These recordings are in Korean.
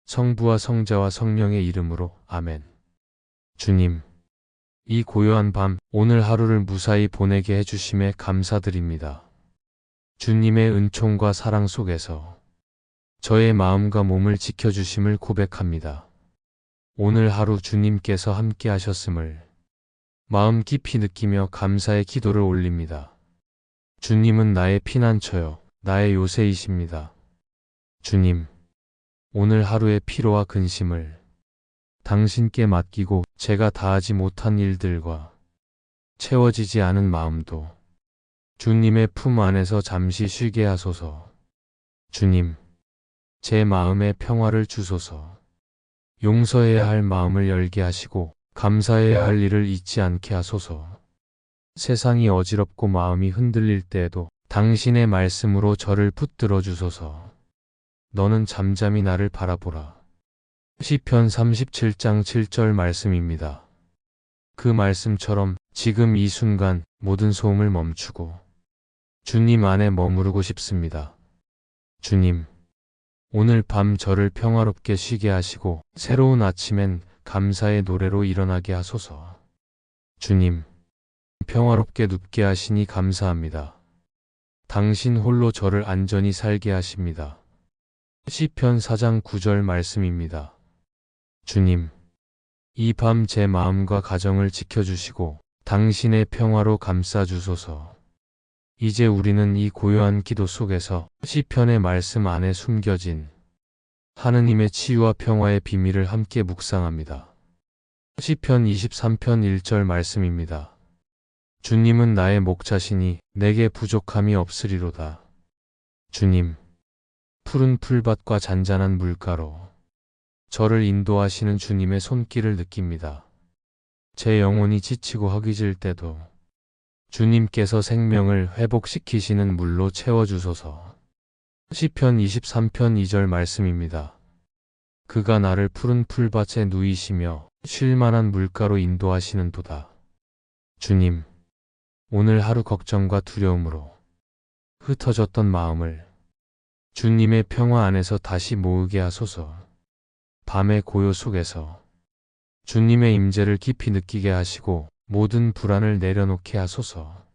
성부와 성자와 성령의 이름으로 아멘. 주님, 이 고요한 밤, 오늘 하루를 무사히 보내게 해주심에 감사드립니다. 주님의 은총과 사랑 속에서 저의 마음과 몸을 지켜주심을 고백합니다. 오늘 하루 주님께서 함께 하셨음을 마음 깊이 느끼며 감사의 기도를 올립니다. 주님은 나의 피난처요, 나의 요새이십니다. 주님, 오늘 하루의 피로와 근심을 당신께 맡기고 제가 다하지 못한 일들과 채워지지 않은 마음도 주님의 품 안에서 잠시 쉬게 하소서. 주님, 제 마음에 평화를 주소서. 용서해야 할 마음을 열게 하시고 감사해야 할 일을 잊지 않게 하소서. 세상이 어지럽고 마음이 흔들릴 때에도 당신의 말씀으로 저를 붙들어 주소서. 너는 잠잠히 나를 바라보라. 시편 37장 7절 말씀입니다. 그 말씀처럼 지금 이 순간 모든 소음을 멈추고 주님 안에 머무르고 싶습니다. 주님, 오늘 밤 저를 평화롭게 쉬게 하시고 새로운 아침엔 감사의 노래로 일어나게 하소서. 주님, 평화롭게 눕게 하시니 감사합니다. 당신 홀로 저를 안전히 살게 하십니다. 시편 4장 9절 말씀입니다. 주님, 이 밤 제 마음과 가정을 지켜주시고 당신의 평화로 감싸주소서. 이제 우리는 이 고요한 기도 속에서 시편의 말씀 안에 숨겨진 하느님의 치유와 평화의 비밀을 함께 묵상합니다. 시편 23편 1절 말씀입니다. 주님은 나의 목자시니 내게 부족함이 없으리로다. 주님, 푸른 풀밭과 잔잔한 물가로 저를 인도하시는 주님의 손길을 느낍니다. 제 영혼이 지치고 허기질 때도 주님께서 생명을 회복시키시는 물로 채워주소서. 시편 23편 2절 말씀입니다. 그가 나를 푸른 풀밭에 누이시며 쉴만한 물가로 인도하시는 도다. 주님, 오늘 하루 걱정과 두려움으로 흩어졌던 마음을 주님의 평화 안에서 다시 모으게 하소서. 밤의 고요 속에서 주님의 임재를 깊이 느끼게 하시고 모든 불안을 내려놓게 하소서.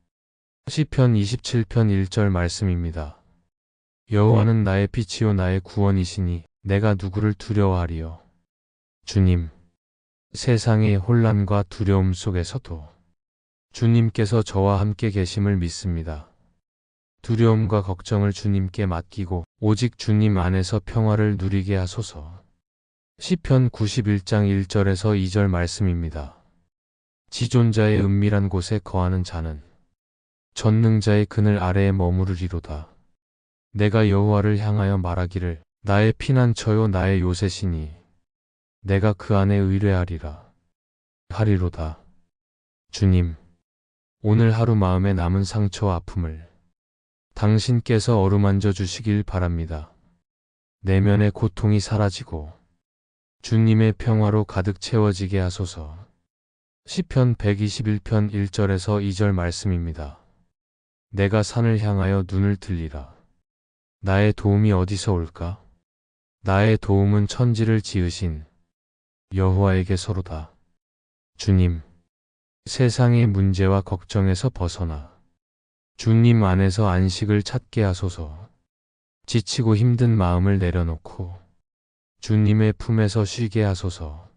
시편 27편 1절 말씀입니다. 여호와는 나의 빛이요 나의 구원이시니 내가 누구를 두려워하리요. 주님, 세상의 혼란과 두려움 속에서도 주님께서 저와 함께 계심을 믿습니다. 두려움과 걱정을 주님께 맡기고 오직 주님 안에서 평화를 누리게 하소서. 시편 91장 1절에서 2절 말씀입니다. 지존자의 은밀한 곳에 거하는 자는 전능자의 그늘 아래에 머무르리로다. 내가 여호와를 향하여 말하기를 나의 피난처요 나의 요새시니 내가 그 안에 의뢰하리라 하리로다. 주님, 오늘 하루 마음에 남은 상처와 아픔을 당신께서 어루만져 주시길 바랍니다. 내면의 고통이 사라지고 주님의 평화로 가득 채워지게 하소서. 시편 121편 1절에서 2절 말씀입니다. 내가 산을 향하여 눈을 들리라. 나의 도움이 어디서 올까? 나의 도움은 천지를 지으신 여호와에게서로다. 주님, 세상의 문제와 걱정에서 벗어나 주님 안에서 안식을 찾게 하소서. 지치고 힘든 마음을 내려놓고 주님의 품에서 쉬게 하소서.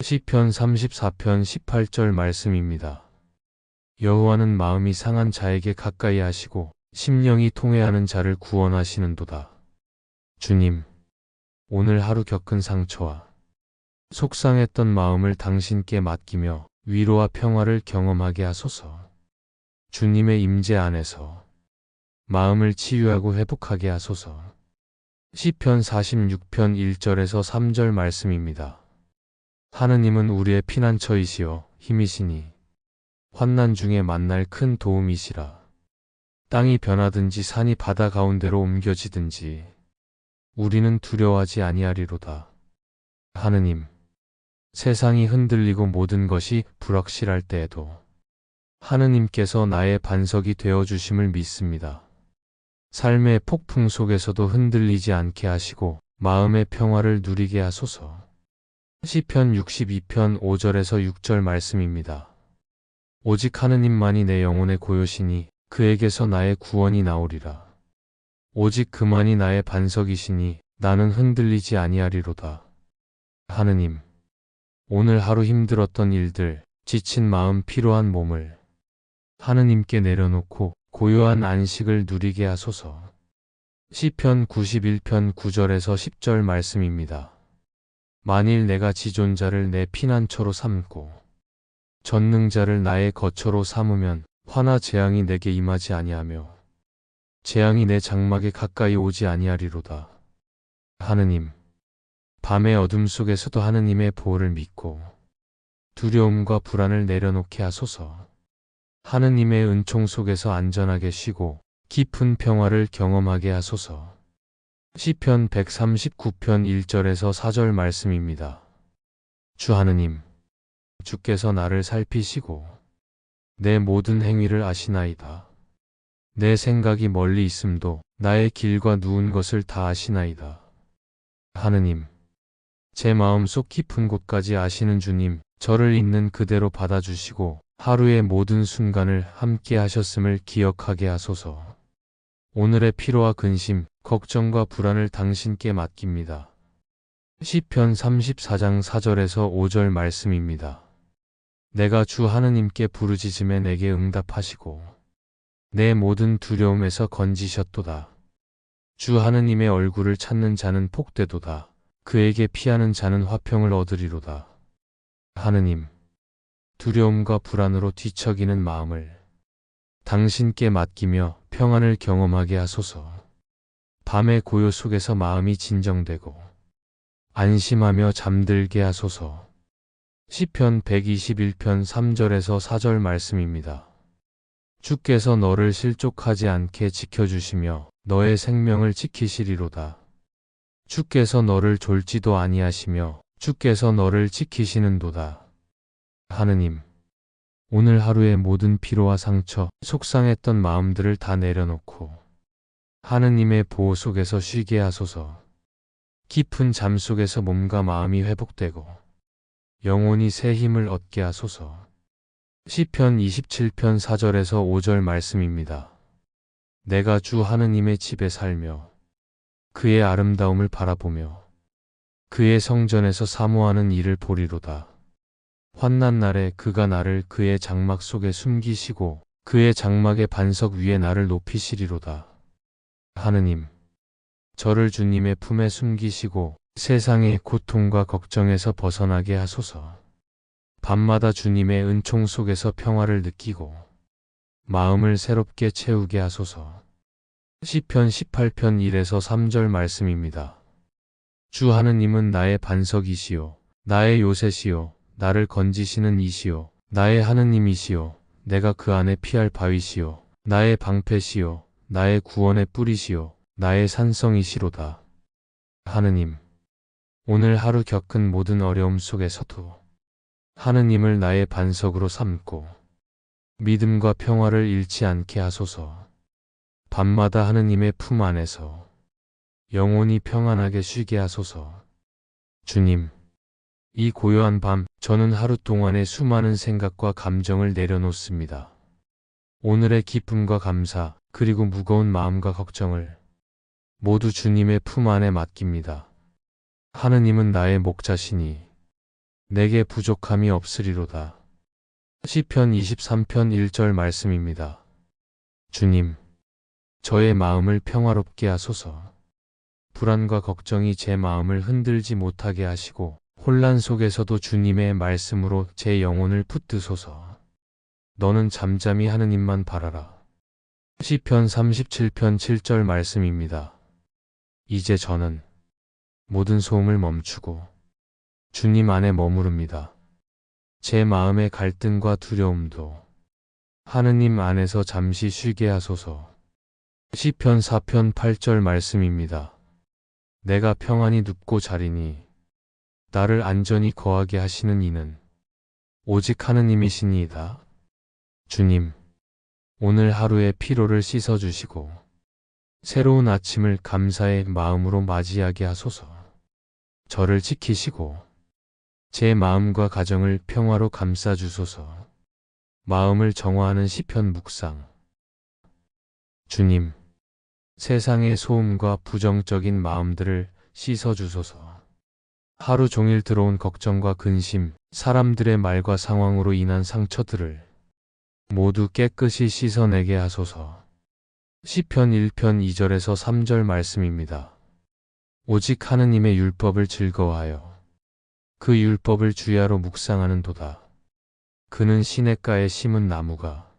시편 34편 18절 말씀입니다. 여호와는 마음이 상한 자에게 가까이 하시고 심령이 통회하는 자를 구원하시는도다. 주님, 오늘 하루 겪은 상처와 속상했던 마음을 당신께 맡기며 위로와 평화를 경험하게 하소서. 주님의 임재 안에서 마음을 치유하고 회복하게 하소서. 시편 46편 1절에서 3절 말씀입니다. 하느님은 우리의 피난처이시여 힘이시니 환난 중에 만날 큰 도움이시라. 땅이 변하든지 산이 바다 가운데로 옮겨지든지 우리는 두려워하지 아니하리로다. 하느님, 세상이 흔들리고 모든 것이 불확실할 때에도 하느님께서 나의 반석이 되어주심을 믿습니다. 삶의 폭풍 속에서도 흔들리지 않게 하시고 마음의 평화를 누리게 하소서. 시편 62편 5절에서 6절 말씀입니다. 오직 하느님만이 내 영혼의 고요시니 그에게서 나의 구원이 나오리라. 오직 그만이 나의 반석이시니 나는 흔들리지 아니하리로다. 하느님, 오늘 하루 힘들었던 일들, 지친 마음, 피로한 몸을 하느님께 내려놓고 고요한 안식을 누리게 하소서. 시편 91편 9절에서 10절 말씀입니다. 만일 내가 지존자를 내 피난처로 삼고 전능자를 나의 거처로 삼으면 화나 재앙이 내게 임하지 아니하며 재앙이 내 장막에 가까이 오지 아니하리로다. 하느님, 밤의 어둠 속에서도 하느님의 보호를 믿고 두려움과 불안을 내려놓게 하소서. 하느님의 은총 속에서 안전하게 쉬고 깊은 평화를 경험하게 하소서. 시편 139편 1절에서 4절 말씀입니다. 주 하느님, 주께서 나를 살피시고 내 모든 행위를 아시나이다. 내 생각이 멀리 있음도 나의 길과 누운 것을 다 아시나이다. 하느님, 제 마음속 깊은 곳까지 아시는 주님, 저를 있는 그대로 받아주시고 하루의 모든 순간을 함께 하셨음을 기억하게 하소서. 오늘의 피로와 근심, 걱정과 불안을 당신께 맡깁니다. 시편 34장 4절에서 5절 말씀입니다. 내가 주 하느님께 부르짖음에 내게 응답하시고 내 모든 두려움에서 건지셨도다. 주 하느님의 얼굴을 찾는 자는 복되도다. 그에게 피하는 자는 화평을 얻으리로다. 하느님, 두려움과 불안으로 뒤척이는 마음을 당신께 맡기며 평안을 경험하게 하소서. 밤의 고요 속에서 마음이 진정되고 안심하며 잠들게 하소서. 시편 121편 3절에서 4절 말씀입니다. 주께서 너를 실족하지 않게 지켜주시며 너의 생명을 지키시리로다. 주께서 너를 졸지도 아니하시며 주께서 너를 지키시는도다. 하느님, 오늘 하루의 모든 피로와 상처, 속상했던 마음들을 다 내려놓고 하느님의 보호 속에서 쉬게 하소서. 깊은 잠 속에서 몸과 마음이 회복되고 영혼이 새 힘을 얻게 하소서. 시편 27편 4절에서 5절 말씀입니다. 내가 주 하느님의 집에 살며 그의 아름다움을 바라보며 그의 성전에서 사모하는 일을 보리로다. 환난 날에 그가 나를 그의 장막 속에 숨기시고 그의 장막의 반석 위에 나를 높이시리로다. 하느님, 저를 주님의 품에 숨기시고 세상의 고통과 걱정에서 벗어나게 하소서. 밤마다 주님의 은총 속에서 평화를 느끼고 마음을 새롭게 채우게 하소서. 시편 18편 1에서 3절 말씀입니다. 주 하느님은 나의 반석이시요 나의 요새시요 나를 건지시는 이시요 나의 하느님이시요 내가 그 안에 피할 바위시요 나의 방패시요 나의 구원의 뿌리시요 나의 산성이시로다. 하느님, 오늘 하루 겪은 모든 어려움 속에서도 하느님을 나의 반석으로 삼고 믿음과 평화를 잃지 않게 하소서. 밤마다 하느님의 품 안에서 영혼이 평안하게 쉬게 하소서. 주님, 이 고요한 밤, 저는 하루 동안의 수많은 생각과 감정을 내려놓습니다. 오늘의 기쁨과 감사, 그리고 무거운 마음과 걱정을 모두 주님의 품 안에 맡깁니다. 하느님은 나의 목자시니 내게 부족함이 없으리로다. 시편 23편 1절 말씀입니다. 주님, 저의 마음을 평화롭게 하소서. 불안과 걱정이 제 마음을 흔들지 못하게 하시고 혼란 속에서도 주님의 말씀으로 제 영혼을 붙드소서. 너는 잠잠히 하느님만 바라라. 시편 37편 7절 말씀입니다. 이제 저는 모든 소음을 멈추고 주님 안에 머무릅니다. 제 마음의 갈등과 두려움도 하느님 안에서 잠시 쉬게 하소서. 시편 4편 8절 말씀입니다. 내가 평안히 눕고 자리니 나를 안전히 거하게 하시는 이는 오직 하느님이시니이다. 주님, 오늘 하루의 피로를 씻어주시고 새로운 아침을 감사의 마음으로 맞이하게 하소서. 저를 지키시고 제 마음과 가정을 평화로 감싸 주소서. 마음을 정화하는 시편 묵상. 주님, 세상의 소음과 부정적인 마음들을 씻어 주소서. 하루 종일 들어온 걱정과 근심, 사람들의 말과 상황으로 인한 상처들을 모두 깨끗이 씻어내게 하소서. 시편 1편 2절에서 3절 말씀입니다. 오직 하느님의 율법을 즐거워하여 그 율법을 주야로 묵상하는 도다. 그는 시냇가에 심은 나무가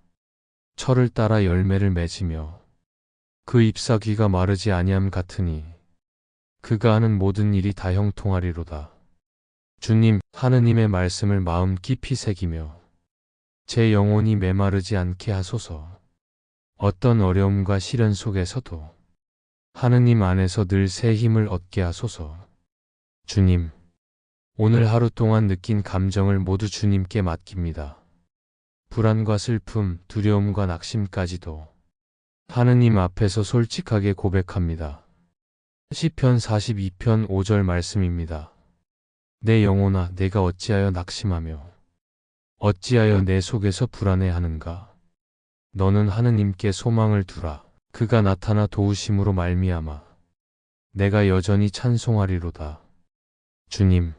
철을 따라 열매를 맺으며 그 잎사귀가 마르지 아니함 같으니 그가 하는 모든 일이 다 형통하리로다. 주님, 하느님의 말씀을 마음 깊이 새기며 제 영혼이 메마르지 않게 하소서. 어떤 어려움과 시련 속에서도 하느님 안에서 늘 새 힘을 얻게 하소서. 주님, 오늘 하루 동안 느낀 감정을 모두 주님께 맡깁니다. 불안과 슬픔, 두려움과 낙심까지도 하느님 앞에서 솔직하게 고백합니다. 시편 42편 5절 말씀입니다. 내 영혼아, 내가 어찌하여 낙심하며 어찌하여 내 속에서 불안해하는가? 너는 하느님께 소망을 두라. 그가 나타나 도우심으로 말미암아 내가 여전히 찬송하리로다. 주님,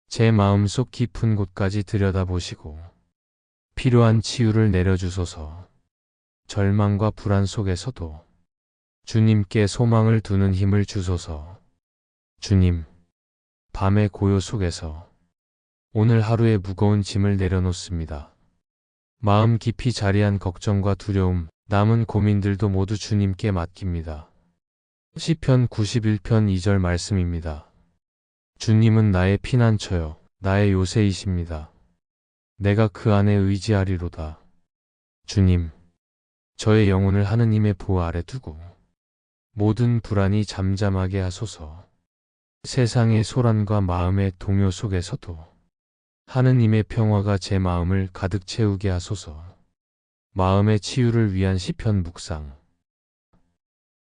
제 마음속 깊은 곳까지 들여다보시고 필요한 치유를 내려주소서. 절망과 불안 속에서도 주님께 소망을 두는 힘을 주소서. 주님, 밤의 고요 속에서 오늘 하루의 무거운 짐을 내려놓습니다. 마음 깊이 자리한 걱정과 두려움, 남은 고민들도 모두 주님께 맡깁니다. 시편 91편 2절 말씀입니다. 주님은 나의 피난처요, 나의 요새이십니다. 내가 그 안에 의지하리로다. 주님, 저의 영혼을 하느님의 보호 아래 두고 모든 불안이 잠잠하게 하소서. 세상의 소란과 마음의 동요 속에서도 하느님의 평화가 제 마음을 가득 채우게 하소서. 마음의 치유를 위한 시편 묵상.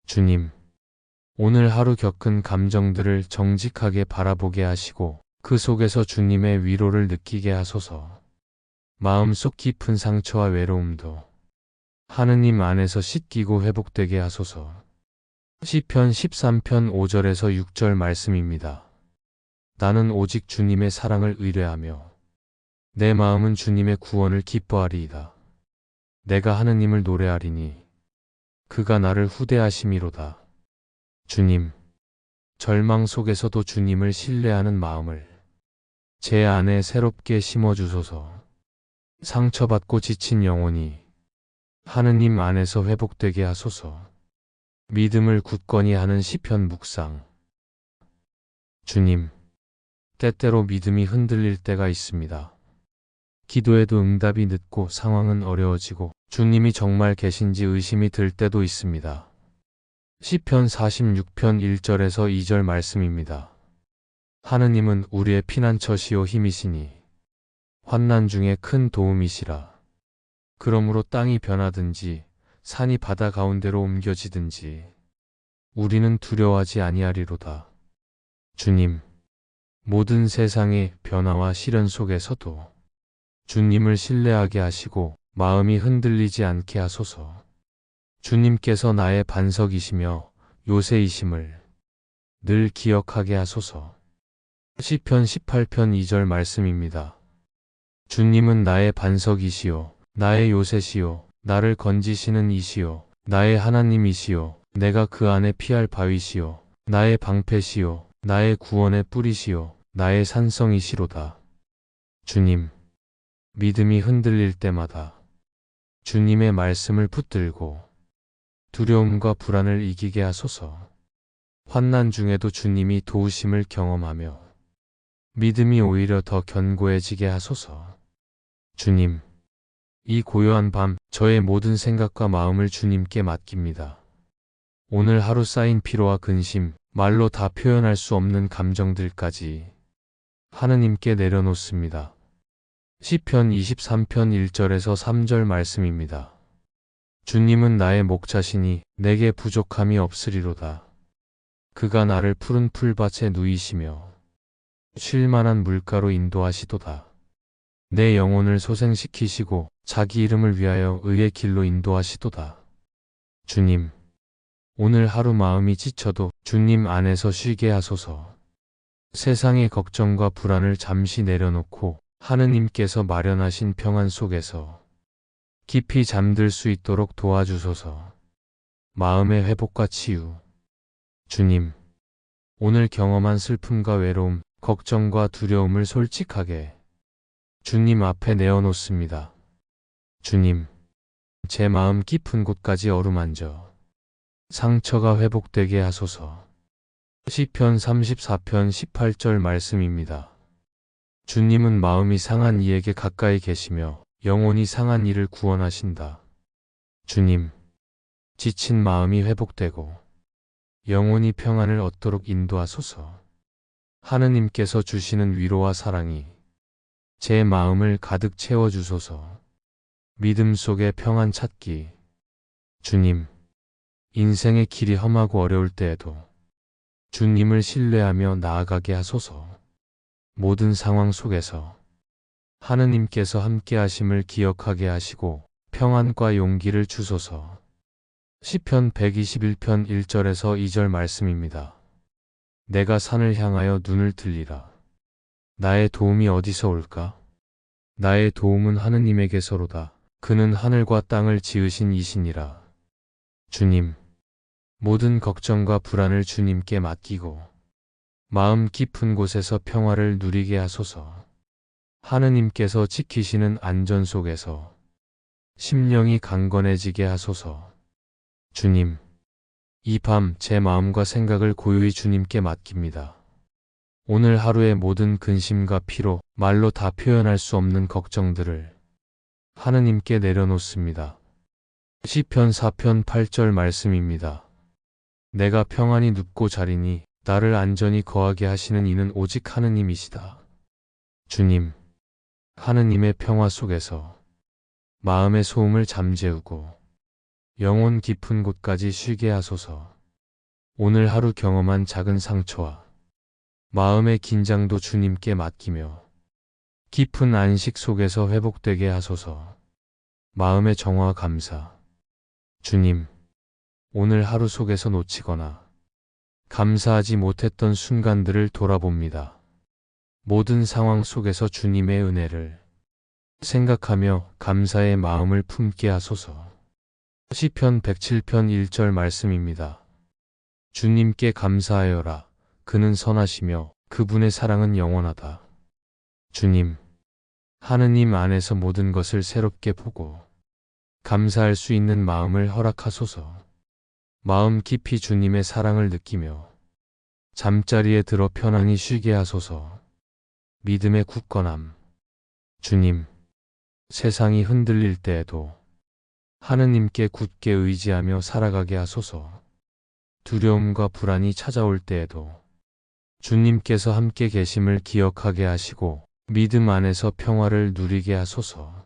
주님, 오늘 하루 겪은 감정들을 정직하게 바라보게 하시고 그 속에서 주님의 위로를 느끼게 하소서. 마음속 깊은 상처와 외로움도 하느님 안에서 씻기고 회복되게 하소서. 시편 13편 5절에서 6절 말씀입니다. 나는 오직 주님의 사랑을 의뢰하며 내 마음은 주님의 구원을 기뻐하리이다. 내가 하느님을 노래하리니 그가 나를 후대하심이로다. 주님, 절망 속에서도 주님을 신뢰하는 마음을 제 안에 새롭게 심어주소서. 상처받고 지친 영혼이 하느님 안에서 회복되게 하소서. 믿음을 굳건히 하는 시편 묵상. 주님, 때때로 믿음이 흔들릴 때가 있습니다. 기도에도 응답이 늦고 상황은 어려워지고 주님이 정말 계신지 의심이 들 때도 있습니다. 시편 46편 1절에서 2절 말씀입니다. 하느님은 우리의 피난처시요 힘이시니 환난 중에 큰 도움이시라. 그러므로 땅이 변하든지 산이 바다 가운데로 옮겨지든지 우리는 두려워하지 아니하리로다. 주님, 모든 세상의 변화와 시련 속에서도 주님을 신뢰하게 하시고 마음이 흔들리지 않게 하소서. 주님께서 나의 반석이시며 요새이심을 늘 기억하게 하소서. 시편 18편 2절 말씀입니다. 주님은 나의 반석이시요 나의 요새시요 나를 건지시는 이시요 나의 하나님이시요 내가 그 안에 피할 바위시요 나의 방패시요 나의 구원의 뿌리시요 나의 산성이시로다. 주님, 믿음이 흔들릴 때마다 주님의 말씀을 붙들고 두려움과 불안을 이기게 하소서. 환난 중에도 주님이 도우심을 경험하며 믿음이 오히려 더 견고해지게 하소서. 주님, 이 고요한 밤 저의 모든 생각과 마음을 주님께 맡깁니다. 오늘 하루 쌓인 피로와 근심, 말로 다 표현할 수 없는 감정들까지 하느님께 내려놓습니다. 시편 23편 1절에서 3절 말씀입니다. 주님은 나의 목자시니 내게 부족함이 없으리로다. 그가 나를 푸른 풀밭에 누이시며 쉴 만한 물가로 인도하시도다. 내 영혼을 소생시키시고 자기 이름을 위하여 의의 길로 인도하시도다. 주님, 오늘 하루 마음이 지쳐도 주님 안에서 쉬게 하소서. 세상의 걱정과 불안을 잠시 내려놓고 하느님께서 마련하신 평안 속에서 깊이 잠들 수 있도록 도와주소서. 마음의 회복과 치유. 주님, 오늘 경험한 슬픔과 외로움, 걱정과 두려움을 솔직하게 주님 앞에 내어놓습니다. 주님, 제 마음 깊은 곳까지 어루만져 상처가 회복되게 하소서. 시편 34편 18절 말씀입니다. 주님은 마음이 상한 이에게 가까이 계시며 영혼이 상한 이를 구원하신다. 주님, 지친 마음이 회복되고 영혼이 평안을 얻도록 인도하소서. 하느님께서 주시는 위로와 사랑이 제 마음을 가득 채워주소서. 믿음 속에 평안 찾기. 주님, 인생의 길이 험하고 어려울 때에도 주님을 신뢰하며 나아가게 하소서. 모든 상황 속에서 하느님께서 함께 하심을 기억하게 하시고 평안과 용기를 주소서. 시편 121편 1절에서 2절 말씀입니다. 내가 산을 향하여 눈을 들리라. 나의 도움이 어디서 올까? 나의 도움은 하느님에게서로다. 그는 하늘과 땅을 지으신 이시니라. 주님, 모든 걱정과 불안을 주님께 맡기고 마음 깊은 곳에서 평화를 누리게 하소서. 하느님께서 지키시는 안전 속에서 심령이 강건해지게 하소서. 주님, 이 밤 제 마음과 생각을 고요히 주님께 맡깁니다. 오늘 하루의 모든 근심과 피로, 말로 다 표현할 수 없는 걱정들을 하느님께 내려놓습니다. 시편 4편 8절 말씀입니다. 내가 평안히 눕고 자리니 나를 안전히 거하게 하시는 이는 오직 하느님이시다. 주님, 하느님의 평화 속에서 마음의 소음을 잠재우고 영혼 깊은 곳까지 쉬게 하소서. 오늘 하루 경험한 작은 상처와 마음의 긴장도 주님께 맡기며 깊은 안식 속에서 회복되게 하소서. 마음의 정화와 감사. 주님, 오늘 하루 속에서 놓치거나 감사하지 못했던 순간들을 돌아봅니다. 모든 상황 속에서 주님의 은혜를 생각하며 감사의 마음을 품게 하소서. 시편 107편 1절 말씀입니다. 주님께 감사하여라. 그는 선하시며 그분의 사랑은 영원하다. 주님, 하느님 안에서 모든 것을 새롭게 보고 감사할 수 있는 마음을 허락하소서. 마음 깊이 주님의 사랑을 느끼며 잠자리에 들어 편안히 쉬게 하소서. 믿음의 굳건함. 주님, 세상이 흔들릴 때에도 하느님께 굳게 의지하며 살아가게 하소서. 두려움과 불안이 찾아올 때에도 주님께서 함께 계심을 기억하게 하시고 믿음 안에서 평화를 누리게 하소서.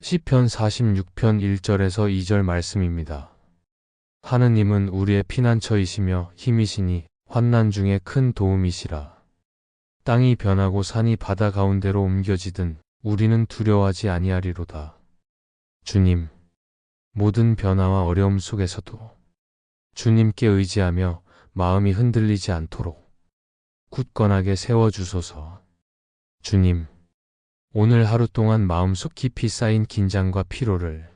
시편 46편 1절에서 2절 말씀입니다. 하느님은 우리의 피난처이시며 힘이시니 환난 중에 큰 도움이시라. 땅이 변하고 산이 바다 가운데로 옮겨지든 우리는 두려워하지 아니하리로다. 주님, 모든 변화와 어려움 속에서도 주님께 의지하며 마음이 흔들리지 않도록 굳건하게 세워주소서. 주님, 오늘 하루 동안 마음속 깊이 쌓인 긴장과 피로를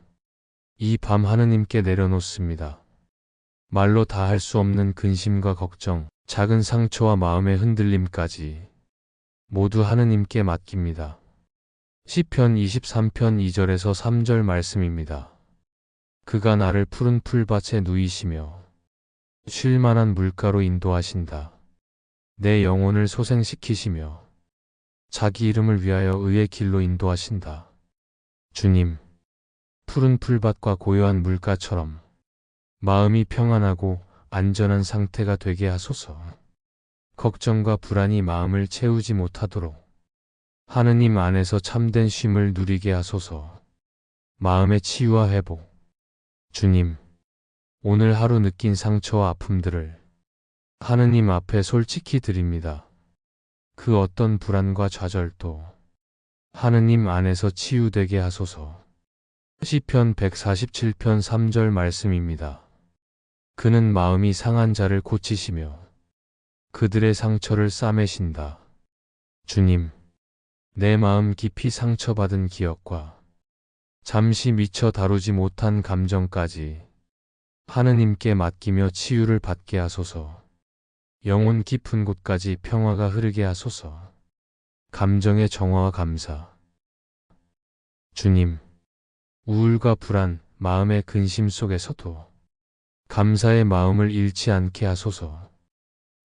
이 밤 하느님께 내려놓습니다. 말로 다 할 수 없는 근심과 걱정, 작은 상처와 마음의 흔들림까지 모두 하느님께 맡깁니다. 시편 23편 2절에서 3절 말씀입니다. 그가 나를 푸른 풀밭에 누이시며 쉴 만한 물가로 인도하신다. 내 영혼을 소생시키시며 자기 이름을 위하여 의의 길로 인도하신다. 주님, 푸른 풀밭과 고요한 물가처럼 마음이 평안하고 안전한 상태가 되게 하소서. 걱정과 불안이 마음을 채우지 못하도록 하느님 안에서 참된 쉼을 누리게 하소서. 마음의 치유와 회복. 주님, 오늘 하루 느낀 상처와 아픔들을 하느님 앞에 솔직히 드립니다. 그 어떤 불안과 좌절도 하느님 안에서 치유되게 하소서. 시편 147편 3절 말씀입니다. 그는 마음이 상한 자를 고치시며 그들의 상처를 싸매신다. 주님, 내 마음 깊이 상처받은 기억과 잠시 미처 다루지 못한 감정까지 하느님께 맡기며 치유를 받게 하소서. 영혼 깊은 곳까지 평화가 흐르게 하소서. 감정의 정화와 감사. 주님, 우울과 불안, 마음의 근심 속에서도 감사의 마음을 잃지 않게 하소서.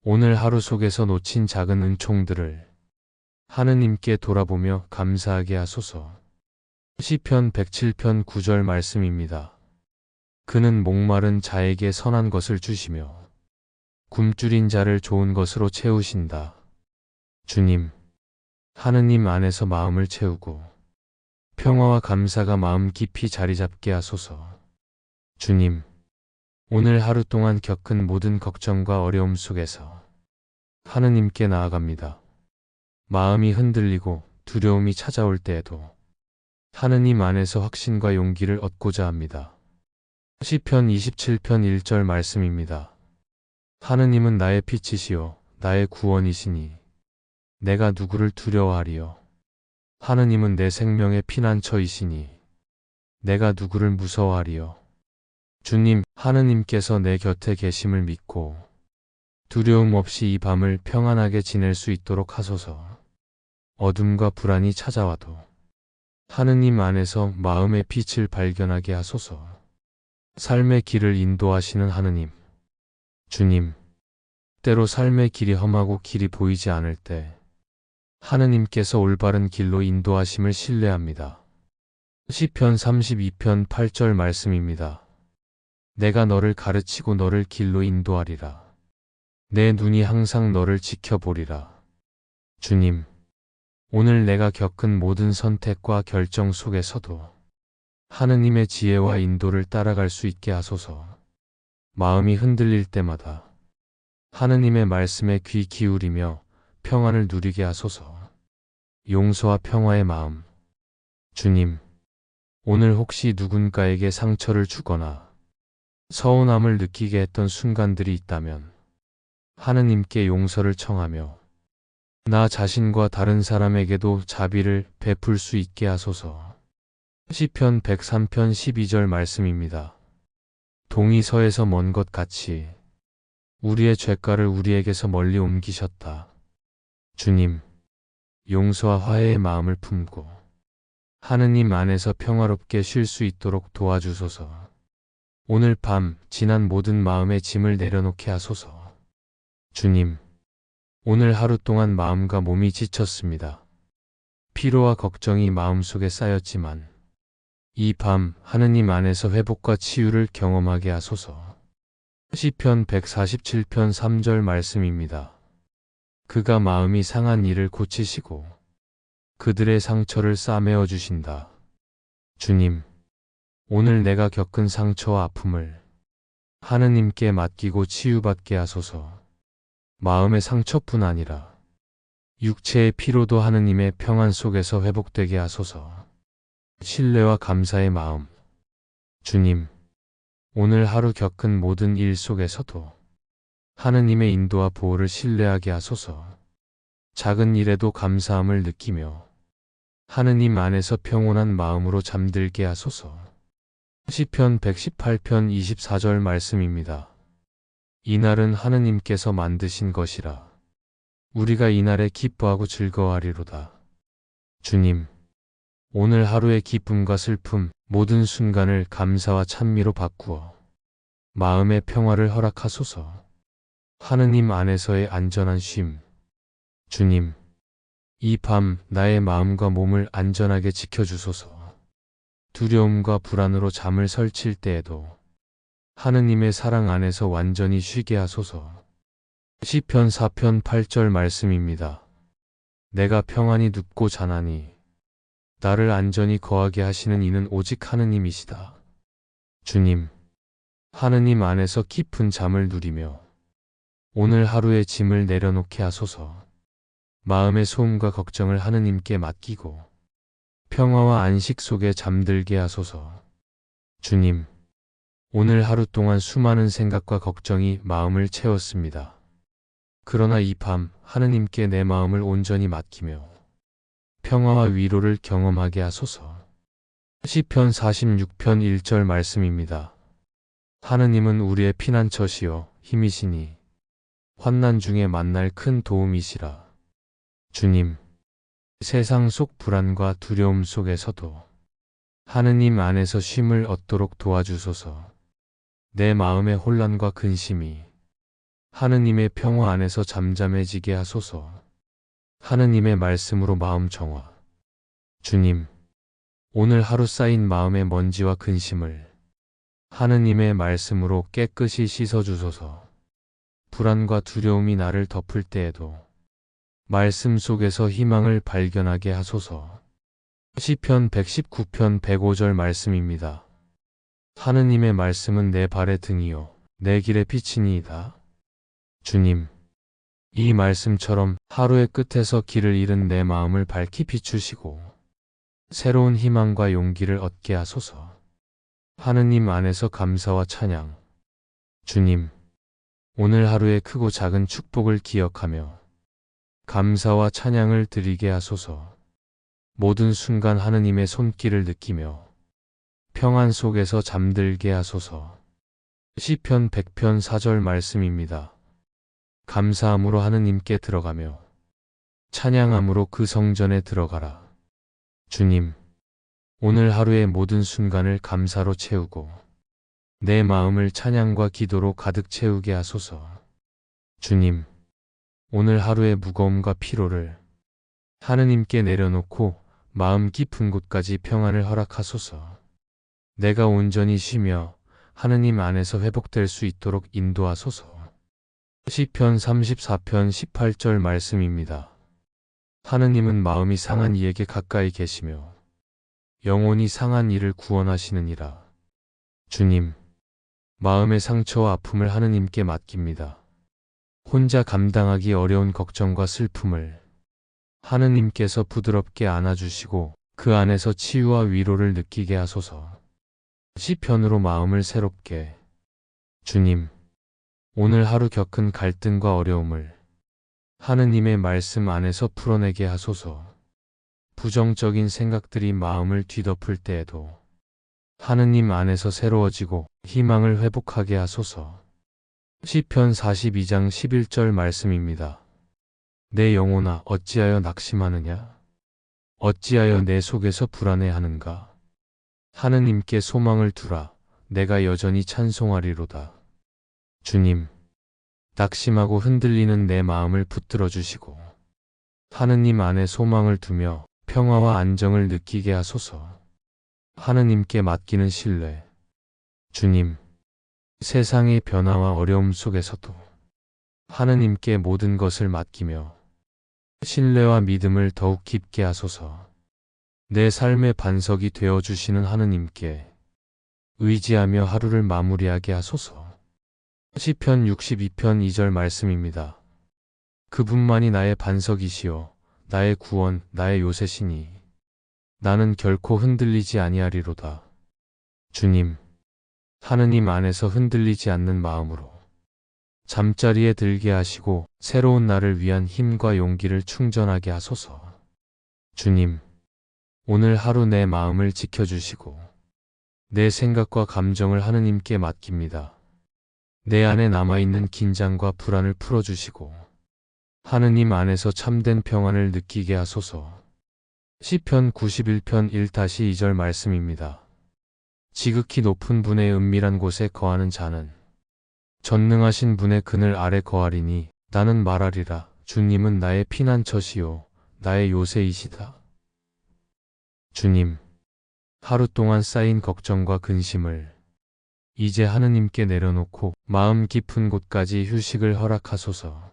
오늘 하루 속에서 놓친 작은 은총들을 하느님께 돌아보며 감사하게 하소서. 시편 107편 9절 말씀입니다. 그는 목마른 자에게 선한 것을 주시며 굶주린 자를 좋은 것으로 채우신다. 주님, 하느님 안에서 마음을 채우고 평화와 감사가 마음 깊이 자리 잡게 하소서. 주님, 오늘 하루 동안 겪은 모든 걱정과 어려움 속에서 하느님께 나아갑니다. 마음이 흔들리고 두려움이 찾아올 때에도 하느님 안에서 확신과 용기를 얻고자 합니다. 시편 27편 1절 말씀입니다. 하느님은 나의 빛이시요 나의 구원이시니 내가 누구를 두려워하리요. 하느님은 내 생명의 피난처이시니 내가 누구를 무서워하리요. 주님, 하느님께서 내 곁에 계심을 믿고 두려움 없이 이 밤을 평안하게 지낼 수 있도록 하소서. 어둠과 불안이 찾아와도 하느님 안에서 마음의 빛을 발견하게 하소서. 삶의 길을 인도하시는 하느님. 주님, 때로 삶의 길이 험하고 길이 보이지 않을 때 하느님께서 올바른 길로 인도하심을 신뢰합니다. 시편 32편 8절 말씀입니다. 내가 너를 가르치고 너를 길로 인도하리라. 내 눈이 항상 너를 지켜보리라. 주님, 오늘 내가 겪은 모든 선택과 결정 속에서도 하느님의 지혜와 인도를 따라갈 수 있게 하소서. 마음이 흔들릴 때마다 하느님의 말씀에 귀 기울이며 평안을 누리게 하소서. 용서와 평화의 마음. 주님, 오늘 혹시 누군가에게 상처를 주거나 서운함을 느끼게 했던 순간들이 있다면 하느님께 용서를 청하며 나 자신과 다른 사람에게도 자비를 베풀 수 있게 하소서. 시편 103편 12절 말씀입니다. 동이 서에서 먼 것 같이 우리의 죄가를 우리에게서 멀리 옮기셨다. 주님, 용서와 화해의 마음을 품고 하느님 안에서 평화롭게 쉴 수 있도록 도와주소서. 오늘 밤 지난 모든 마음의 짐을 내려놓게 하소서. 주님, 오늘 하루 동안 마음과 몸이 지쳤습니다. 피로와 걱정이 마음속에 쌓였지만 이 밤 하느님 안에서 회복과 치유를 경험하게 하소서. 시편 147편 3절 말씀입니다. 그가 마음이 상한 이를 고치시고 그들의 상처를 싸매어 주신다. 주님, 오늘 내가 겪은 상처와 아픔을 하느님께 맡기고 치유받게 하소서. 마음의 상처뿐 아니라 육체의 피로도 하느님의 평안 속에서 회복되게 하소서. 신뢰와 감사의 마음. 주님, 오늘 하루 겪은 모든 일 속에서도 하느님의 인도와 보호를 신뢰하게 하소서. 작은 일에도 감사함을 느끼며 하느님 안에서 평온한 마음으로 잠들게 하소서. 시편 118편 24절 말씀입니다. 이날은 하느님께서 만드신 것이라 우리가 이날에 기뻐하고 즐거워하리로다. 주님, 오늘 하루의 기쁨과 슬픔, 모든 순간을 감사와 찬미로 바꾸어 마음의 평화를 허락하소서. 하느님 안에서의 안전한 쉼. 주님, 이 밤 나의 마음과 몸을 안전하게 지켜주소서. 두려움과 불안으로 잠을 설칠 때에도 하느님의 사랑 안에서 완전히 쉬게 하소서. 시편 4편 8절 말씀입니다. 내가 평안히 눕고 자나니 나를 안전히 거하게 하시는 이는 오직 하느님이시다. 주님, 하느님 안에서 깊은 잠을 누리며 오늘 하루의 짐을 내려놓게 하소서. 마음의 소음과 걱정을 하느님께 맡기고 평화와 안식 속에 잠들게 하소서. 주님, 오늘 하루 동안 수많은 생각과 걱정이 마음을 채웠습니다. 그러나 이 밤 하느님께 내 마음을 온전히 맡기며 평화와 위로를 경험하게 하소서. 시편 46편 1절 말씀입니다. 하느님은 우리의 피난처시요 힘이시니 환난 중에 만날 큰 도움이시라. 주님, 세상 속 불안과 두려움 속에서도 하느님 안에서 쉼을 얻도록 도와주소서. 내 마음의 혼란과 근심이 하느님의 평화 안에서 잠잠해지게 하소서. 하느님의 말씀으로 마음 정화. 주님, 오늘 하루 쌓인 마음의 먼지와 근심을 하느님의 말씀으로 깨끗이 씻어주소서. 불안과 두려움이 나를 덮을 때에도 말씀 속에서 희망을 발견하게 하소서. 시편 119편 105절 말씀입니다. 하느님의 말씀은 내 발의 등이요 내 길의 빛이니이다. 주님, 이 말씀처럼 하루의 끝에서 길을 잃은 내 마음을 밝히 비추시고 새로운 희망과 용기를 얻게 하소서. 하느님 안에서 감사와 찬양. 주님, 오늘 하루의 크고 작은 축복을 기억하며 감사와 찬양을 드리게 하소서. 모든 순간 하느님의 손길을 느끼며 평안 속에서 잠들게 하소서. 시편 100편 4절 말씀입니다. 감사함으로 하느님께 들어가며 찬양함으로 그 성전에 들어가라. 주님, 오늘 하루의 모든 순간을 감사로 채우고 내 마음을 찬양과 기도로 가득 채우게 하소서. 주님, 오늘 하루의 무거움과 피로를 하느님께 내려놓고 마음 깊은 곳까지 평안을 허락하소서. 내가 온전히 쉬며 하느님 안에서 회복될 수 있도록 인도하소서. 시편 34편 18절 말씀입니다. 하느님은 마음이 상한 이에게 가까이 계시며 영혼이 상한 이를 구원하시느니라. 주님, 마음의 상처와 아픔을 하느님께 맡깁니다. 혼자 감당하기 어려운 걱정과 슬픔을 하느님께서 부드럽게 안아주시고 그 안에서 치유와 위로를 느끼게 하소서. 시편으로 마음을 새롭게. 주님, 오늘 하루 겪은 갈등과 어려움을 하느님의 말씀 안에서 풀어내게 하소서. 부정적인 생각들이 마음을 뒤덮을 때에도 하느님 안에서 새로워지고 희망을 회복하게 하소서. 시편 42장 11절 말씀입니다. 내 영혼아 어찌하여 낙심하느냐? 어찌하여 내 속에서 불안해하는가? 하느님께 소망을 두라. 내가 여전히 찬송하리로다. 주님, 낙심하고 흔들리는 내 마음을 붙들어 주시고 하느님 안에 소망을 두며 평화와 안정을 느끼게 하소서. 하느님께 맡기는 신뢰. 주님, 세상의 변화와 어려움 속에서도 하느님께 모든 것을 맡기며 신뢰와 믿음을 더욱 깊게 하소서. 내 삶의 반석이 되어주시는 하느님께 의지하며 하루를 마무리하게 하소서. 시편 62편 2절 말씀입니다. 그분만이 나의 반석이시요 나의 구원 나의 요새시니 나는 결코 흔들리지 아니하리로다. 주님, 하느님 안에서 흔들리지 않는 마음으로 잠자리에 들게 하시고 새로운 날을 위한 힘과 용기를 충전하게 하소서. 주님, 오늘 하루 내 마음을 지켜주시고 내 생각과 감정을 하느님께 맡깁니다. 내 안에 남아있는 긴장과 불안을 풀어주시고 하느님 안에서 참된 평안을 느끼게 하소서. 시편 91편 1-2절 말씀입니다. 지극히 높은 분의 은밀한 곳에 거하는 자는 전능하신 분의 그늘 아래 거하리니 나는 말하리라. 주님은 나의 피난처시요 나의 요새이시다. 주님, 하루 동안 쌓인 걱정과 근심을 이제 하느님께 내려놓고 마음 깊은 곳까지 휴식을 허락하소서.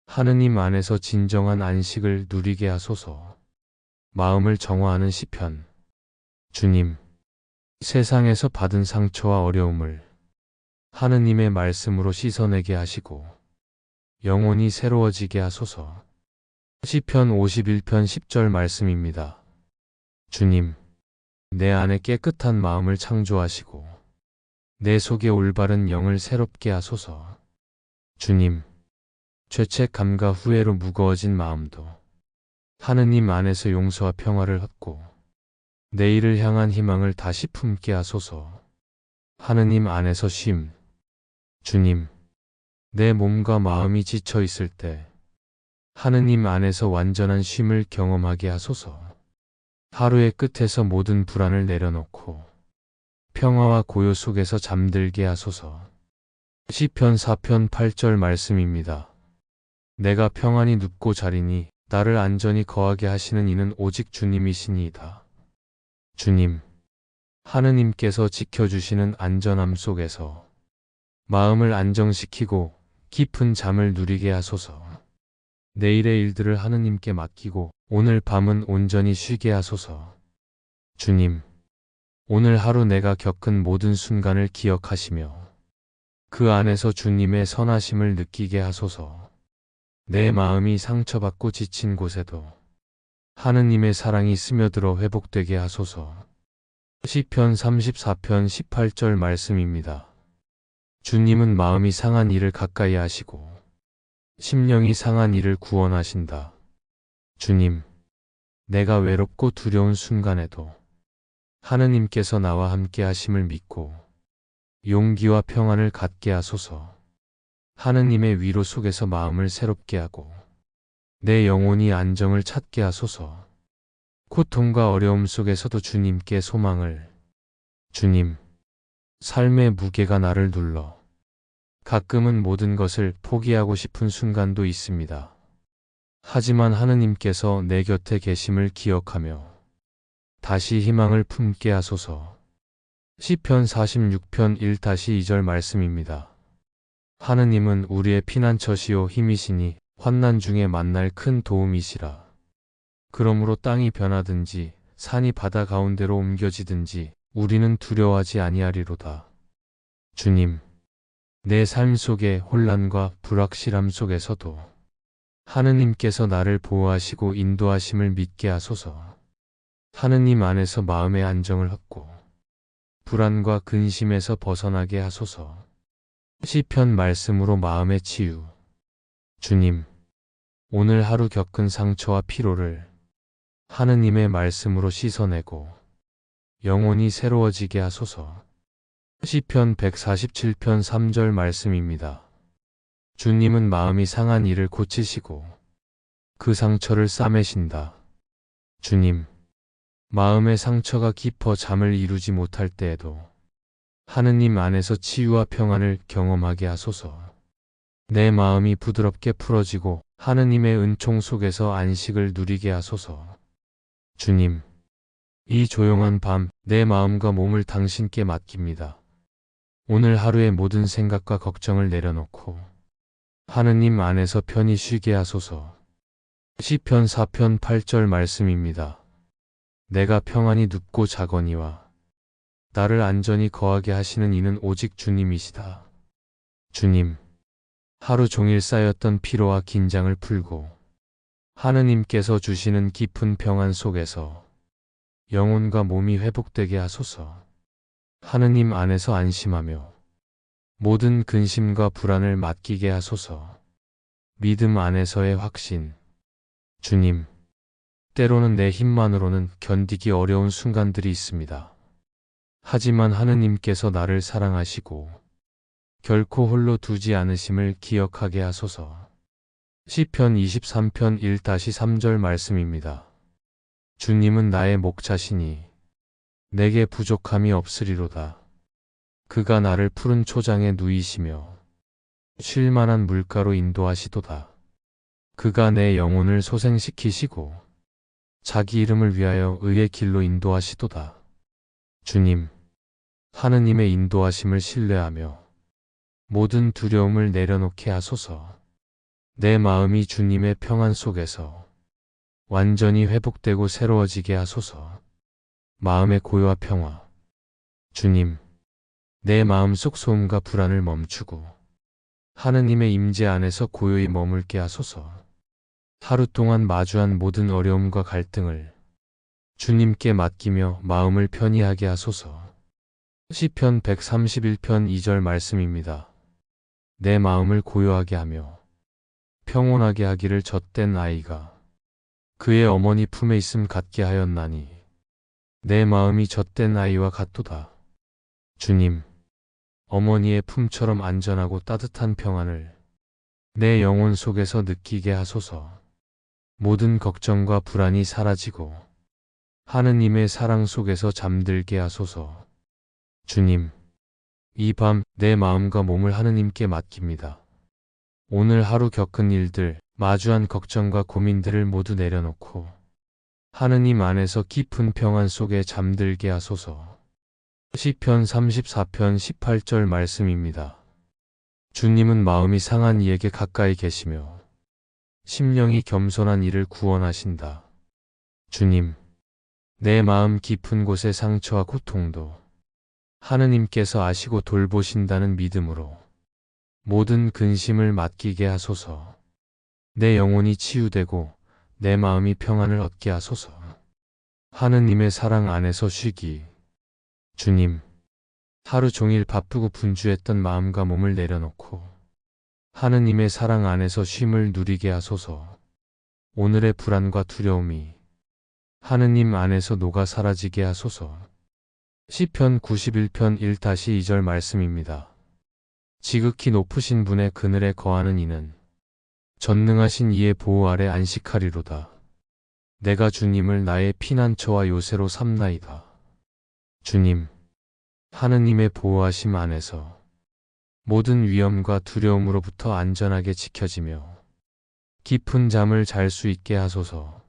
하느님 안에서 진정한 안식을 누리게 하소서. 마음을 정화하는 시편. 주님, 세상에서 받은 상처와 어려움을 하느님의 말씀으로 씻어내게 하시고 영혼이 새로워지게 하소서. 시편 51편 10절 말씀입니다. 주님, 내 안에 깨끗한 마음을 창조하시고 내 속에 올바른 영을 새롭게 하소서. 주님, 죄책감과 후회로 무거워진 마음도 하느님 안에서 용서와 평화를 얻고 내일을 향한 희망을 다시 품게 하소서. 하느님 안에서 쉼. 주님, 내 몸과 마음이 지쳐 있을 때 하느님 안에서 완전한 쉼을 경험하게 하소서. 하루의 끝에서 모든 불안을 내려놓고 평화와 고요 속에서 잠들게 하소서. 시편 4편 8절 말씀입니다. 내가 평안히 눕고 자리니 나를 안전히 거하게 하시는 이는 오직 주님이시니이다. 주님, 하느님께서 지켜주시는 안전함 속에서 마음을 안정시키고 깊은 잠을 누리게 하소서. 내일의 일들을 하느님께 맡기고 오늘 밤은 온전히 쉬게 하소서. 주님, 오늘 하루 내가 겪은 모든 순간을 기억하시며 그 안에서 주님의 선하심을 느끼게 하소서. 내 마음이 상처받고 지친 곳에도 하느님의 사랑이 스며들어 회복되게 하소서. 시편 34편 18절 말씀입니다. 주님은 마음이 상한 이를 가까이 하시고 심령이 상한 이를 구원하신다. 주님, 내가 외롭고 두려운 순간에도 하느님께서 나와 함께 하심을 믿고 용기와 평안을 갖게 하소서. 하느님의 위로 속에서 마음을 새롭게 하고 내 영혼이 안정을 찾게 하소서. 고통과 어려움 속에서도 주님께 소망을. 주님, 삶의 무게가 나를 눌러 가끔은 모든 것을 포기하고 싶은 순간도 있습니다. 하지만 하느님께서 내 곁에 계심을 기억하며 다시 희망을 품게 하소서. 시편 46편 1-2절 말씀입니다. 하느님은 우리의 피난처시요 힘이시니 환난 중에 만날 큰 도움이시라. 그러므로 땅이 변하든지 산이 바다 가운데로 옮겨지든지 우리는 두려워하지 아니하리로다. 주님, 내 삶 속의 혼란과 불확실함 속에서도 하느님께서 나를 보호하시고 인도하심을 믿게 하소서. 하느님 안에서 마음의 안정을 얻고 불안과 근심에서 벗어나게 하소서. 시편 말씀으로 마음의 치유. 주님, 오늘 하루 겪은 상처와 피로를 하느님의 말씀으로 씻어내고 영혼이 새로워지게 하소서. 시편 147편 3절 말씀입니다. 주님은 마음이 상한 이를 고치시고 그 상처를 싸매신다. 주님, 마음의 상처가 깊어 잠을 이루지 못할 때에도 하느님 안에서 치유와 평안을 경험하게 하소서. 내 마음이 부드럽게 풀어지고 하느님의 은총 속에서 안식을 누리게 하소서. 주님, 이 조용한 밤 내 마음과 몸을 당신께 맡깁니다. 오늘 하루의 모든 생각과 걱정을 내려놓고 하느님 안에서 편히 쉬게 하소서. 시편 4편 8절 말씀입니다. 내가 평안히 눕고 자거니와 나를 안전히 거하게 하시는 이는 오직 주님이시다. 주님, 하루 종일 쌓였던 피로와 긴장을 풀고 하느님께서 주시는 깊은 평안 속에서 영혼과 몸이 회복되게 하소서. 하느님 안에서 안심하며 모든 근심과 불안을 맡기게 하소서. 믿음 안에서의 확신. 주님, 때로는 내 힘만으로는 견디기 어려운 순간들이 있습니다. 하지만 하느님께서 나를 사랑하시고 결코 홀로 두지 않으심을 기억하게 하소서. 시편 23편 1-3절 말씀입니다. 주님은 나의 목자시니 내게 부족함이 없으리로다. 그가 나를 푸른 초장에 누이시며 쉴 만한 물가로 인도하시도다. 그가 내 영혼을 소생시키시고 자기 이름을 위하여 의의 길로 인도하시도다. 주님, 하느님의 인도하심을 신뢰하며 모든 두려움을 내려놓게 하소서. 내 마음이 주님의 평안 속에서 완전히 회복되고 새로워지게 하소서. 마음의 고요와 평화. 주님, 내 마음속 소음과 불안을 멈추고 하느님의 임재 안에서 고요히 머물게 하소서. 하루 동안 마주한 모든 어려움과 갈등을 주님께 맡기며 마음을 편히 하게 하소서. 시편 131편 2절 말씀입니다. 내 마음을 고요하게 하며 평온하게 하기를 젖된 아이가 그의 어머니 품에 있음 같게 하였나니 내 마음이 젖된 아이와 같도다. 주님, 어머니의 품처럼 안전하고 따뜻한 평안을 내 영혼 속에서 느끼게 하소서. 모든 걱정과 불안이 사라지고 하느님의 사랑 속에서 잠들게 하소서. 주님, 이 밤 내 마음과 몸을 하느님께 맡깁니다. 오늘 하루 겪은 일들, 마주한 걱정과 고민들을 모두 내려놓고 하느님 안에서 깊은 평안 속에 잠들게 하소서. 시편 34편 18절 말씀입니다. 주님은 마음이 상한 이에게 가까이 계시며 심령이 겸손한 이를 구원하신다. 주님, 내 마음 깊은 곳의 상처와 고통도 하느님께서 아시고 돌보신다는 믿음으로 모든 근심을 맡기게 하소서. 내 영혼이 치유되고 내 마음이 평안을 얻게 하소서. 하느님의 사랑 안에서 쉬기. 주님, 하루 종일 바쁘고 분주했던 마음과 몸을 내려놓고 하느님의 사랑 안에서 쉼을 누리게 하소서. 오늘의 불안과 두려움이 하느님 안에서 녹아 사라지게 하소서. 시편 91편 1-2절 말씀입니다. 지극히 높으신 분의 그늘에 거하는 이는 전능하신 이의 보호 아래 안식하리로다. 내가 주님을 나의 피난처와 요새로 삼나이다. 주님, 하느님의 보호하심 안에서 모든 위험과 두려움으로부터 안전하게 지켜지며 깊은 잠을 잘 수 있게 하소서.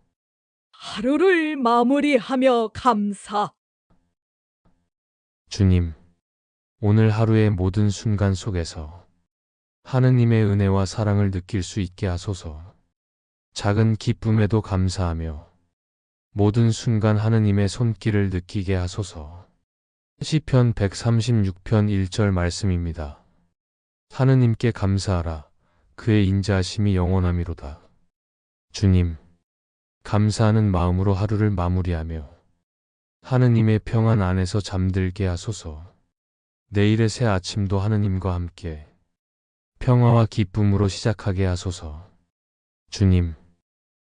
하루를 마무리하며 감사. 주님, 오늘 하루의 모든 순간 속에서 하느님의 은혜와 사랑을 느낄 수 있게 하소서. 작은 기쁨에도 감사하며 모든 순간 하느님의 손길을 느끼게 하소서. 시편 136편 1절 말씀입니다. 하느님께 감사하라. 그의 인자하심이 영원함이로다. 주님, 감사하는 마음으로 하루를 마무리하며 하느님의 평안 안에서 잠들게 하소서. 내일의 새 아침도 하느님과 함께 평화와 기쁨으로 시작하게 하소서. 주님,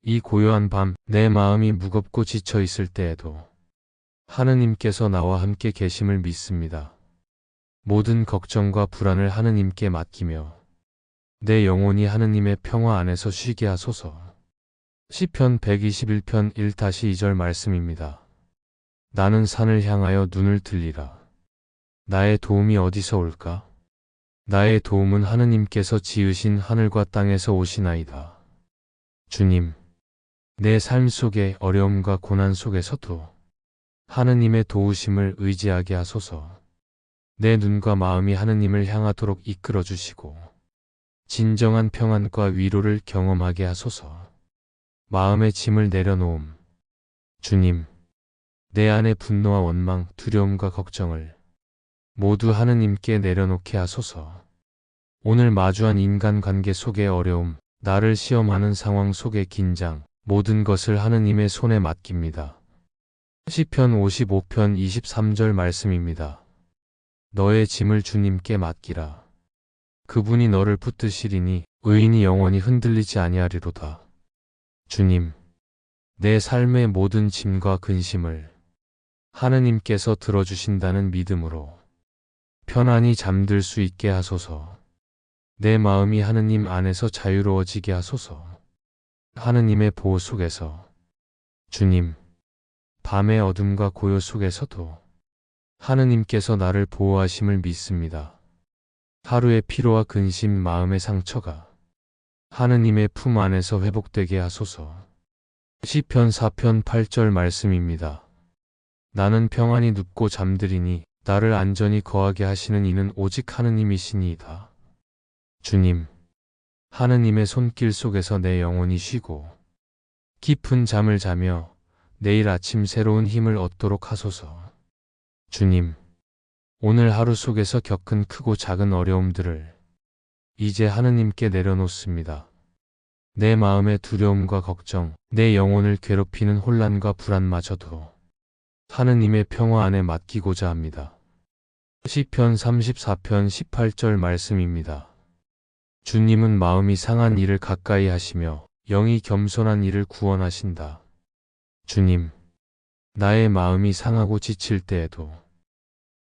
이 고요한 밤 내 마음이 무겁고 지쳐 있을 때에도 하느님께서 나와 함께 계심을 믿습니다. 모든 걱정과 불안을 하느님께 맡기며 내 영혼이 하느님의 평화 안에서 쉬게 하소서. 시편 121편 1-2절 말씀입니다. 나는 산을 향하여 눈을 들리라. 나의 도움이 어디서 올까? 나의 도움은 하느님께서 지으신 하늘과 땅에서 오시나이다. 주님, 내 삶 속의 어려움과 고난 속에서도 하느님의 도우심을 의지하게 하소서. 내 눈과 마음이 하느님을 향하도록 이끌어 주시고 진정한 평안과 위로를 경험하게 하소서. 마음의 짐을 내려놓음. 주님, 내 안의 분노와 원망, 두려움과 걱정을 모두 하느님께 내려놓게 하소서. 오늘 마주한 인간관계 속의 어려움, 나를 시험하는 상황 속의 긴장, 모든 것을 하느님의 손에 맡깁니다. 시편 55편 23절 말씀입니다. 너의 짐을 주님께 맡기라. 그분이 너를 붙드시리니 의인이 영원히 흔들리지 아니하리로다. 주님, 내 삶의 모든 짐과 근심을 하느님께서 들어주신다는 믿음으로 편안히 잠들 수 있게 하소서. 내 마음이 하느님 안에서 자유로워지게 하소서. 하느님의 보호 속에서 주님, 밤의 어둠과 고요 속에서도 하느님께서 나를 보호하심을 믿습니다. 하루의 피로와 근심, 마음의 상처가 하느님의 품 안에서 회복되게 하소서. 시편 4편 8절 말씀입니다. 나는 평안히 눕고 잠들이니 나를 안전히 거하게 하시는 이는 오직 하느님이시니이다. 주님, 하느님의 손길 속에서 내 영혼이 쉬고 깊은 잠을 자며 내일 아침 새로운 힘을 얻도록 하소서. 주님, 오늘 하루 속에서 겪은 크고 작은 어려움들을 이제 하느님께 내려놓습니다. 내 마음의 두려움과 걱정, 내 영혼을 괴롭히는 혼란과 불안마저도 하느님의 평화 안에 맡기고자 합니다. 시편 34편 18절 말씀입니다. 주님은 마음이 상한 이를 가까이 하시며 영이 겸손한 이를 구원하신다. 주님, 나의 마음이 상하고 지칠 때에도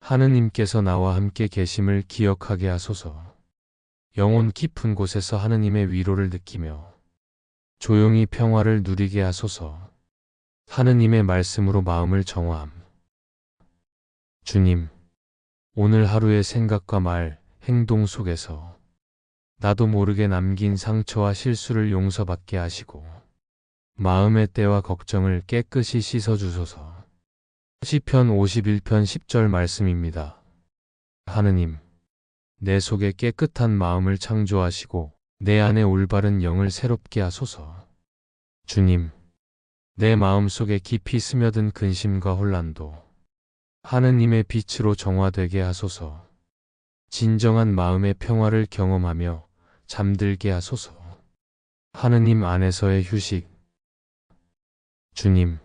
하느님께서 나와 함께 계심을 기억하게 하소서. 영혼 깊은 곳에서 하느님의 위로를 느끼며 조용히 평화를 누리게 하소서. 하느님의 말씀으로 마음을 정화함. 주님, 오늘 하루의 생각과 말, 행동 속에서 나도 모르게 남긴 상처와 실수를 용서받게 하시고 마음의 때와 걱정을 깨끗이 씻어주소서. 시편 51편 10절 말씀입니다. 하느님, 내 속에 깨끗한 마음을 창조하시고 내 안에 올바른 영을 새롭게 하소서. 주님, 내 마음 속에 깊이 스며든 근심과 혼란도 하느님의 빛으로 정화되게 하소서. 진정한 마음의 평화를 경험하며 잠들게 하소서. 하느님 안에서의 휴식. 주님,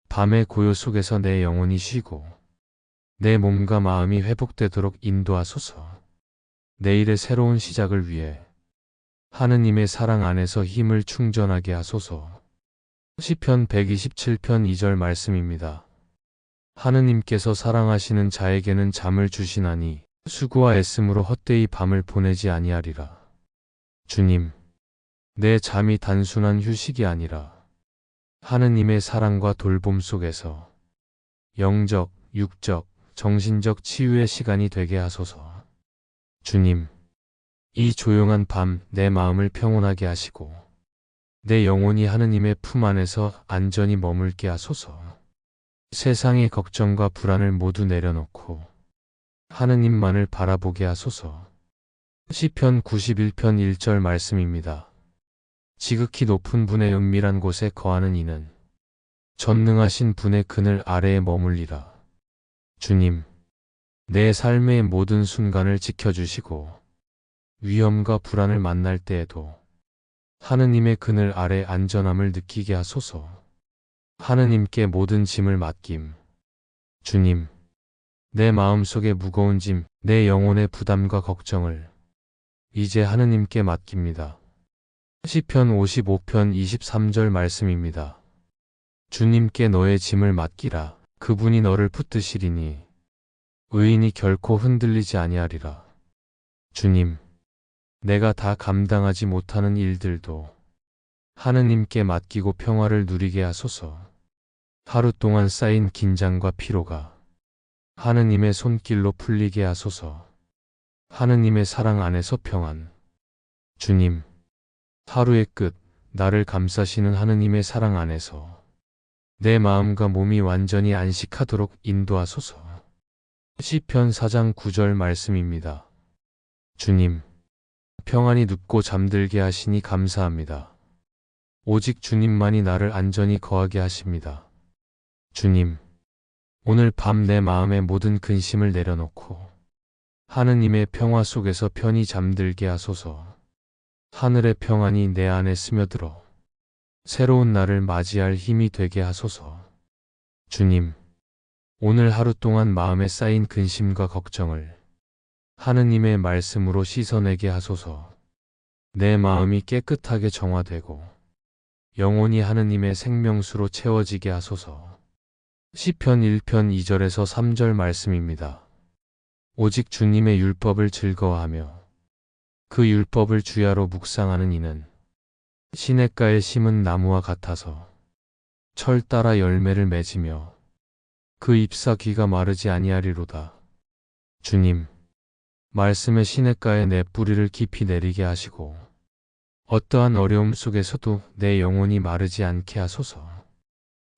밤의 고요 속에서 내 영혼이 쉬고 내 몸과 마음이 회복되도록 인도하소서. 내일의 새로운 시작을 위해 하느님의 사랑 안에서 힘을 충전하게 하소서. 시편 127편 2절 말씀입니다. 하느님께서 사랑하시는 자에게는 잠을 주시나니 수고와 애씀으로 헛되이 밤을 보내지 아니하리라. 주님, 내 잠이 단순한 휴식이 아니라 하느님의 사랑과 돌봄 속에서 영적, 육적, 정신적 치유의 시간이 되게 하소서. 주님, 이 조용한 밤 내 마음을 평온하게 하시고 내 영혼이 하느님의 품 안에서 안전히 머물게 하소서. 세상의 걱정과 불안을 모두 내려놓고 하느님만을 바라보게 하소서. 시편 91편 1절 말씀입니다. 지극히 높은 분의 은밀한 곳에 거하는 이는 전능하신 분의 그늘 아래에 머물리라. 주님, 내 삶의 모든 순간을 지켜주시고 위험과 불안을 만날 때에도 하느님의 그늘 아래 안전함을 느끼게 하소서. 하느님께 모든 짐을 맡김. 주님, 내 마음속의 무거운 짐, 내 영혼의 부담과 걱정을 이제 하느님께 맡깁니다. 시편 55편 23절 말씀입니다. 주님께 너의 짐을 맡기라. 그분이 너를 붙드시리니 의인이 결코 흔들리지 아니하리라. 주님, 내가 다 감당하지 못하는 일들도 하느님께 맡기고 평화를 누리게 하소서. 하루 동안 쌓인 긴장과 피로가 하느님의 손길로 풀리게 하소서. 하느님의 사랑 안에서 평안. 주님, 하루의 끝, 나를 감싸시는 하느님의 사랑 안에서 내 마음과 몸이 완전히 안식하도록 인도하소서. 시편 4장 9절 말씀입니다. 주님, 평안히 눕고 잠들게 하시니 감사합니다. 오직 주님만이 나를 안전히 거하게 하십니다. 주님, 오늘 밤 내 마음의 모든 근심을 내려놓고 하느님의 평화 속에서 편히 잠들게 하소서. 하늘의 평안이 내 안에 스며들어 새로운 날을 맞이할 힘이 되게 하소서. 주님, 오늘 하루 동안 마음에 쌓인 근심과 걱정을 하느님의 말씀으로 씻어내게 하소서. 내 마음이 깨끗하게 정화되고 영혼이 하느님의 생명수로 채워지게 하소서. 시편 1편 2절에서 3절 말씀입니다. 오직 주님의 율법을 즐거워하며 그 율법을 주야로 묵상하는 이는 시냇가에 심은 나무와 같아서 철 따라 열매를 맺으며 그 잎사 귀가 마르지 아니하리로다. 주님, 말씀의 시냇가에 내 뿌리를 깊이 내리게 하시고 어떠한 어려움 속에서도 내 영혼이 마르지 않게 하소서.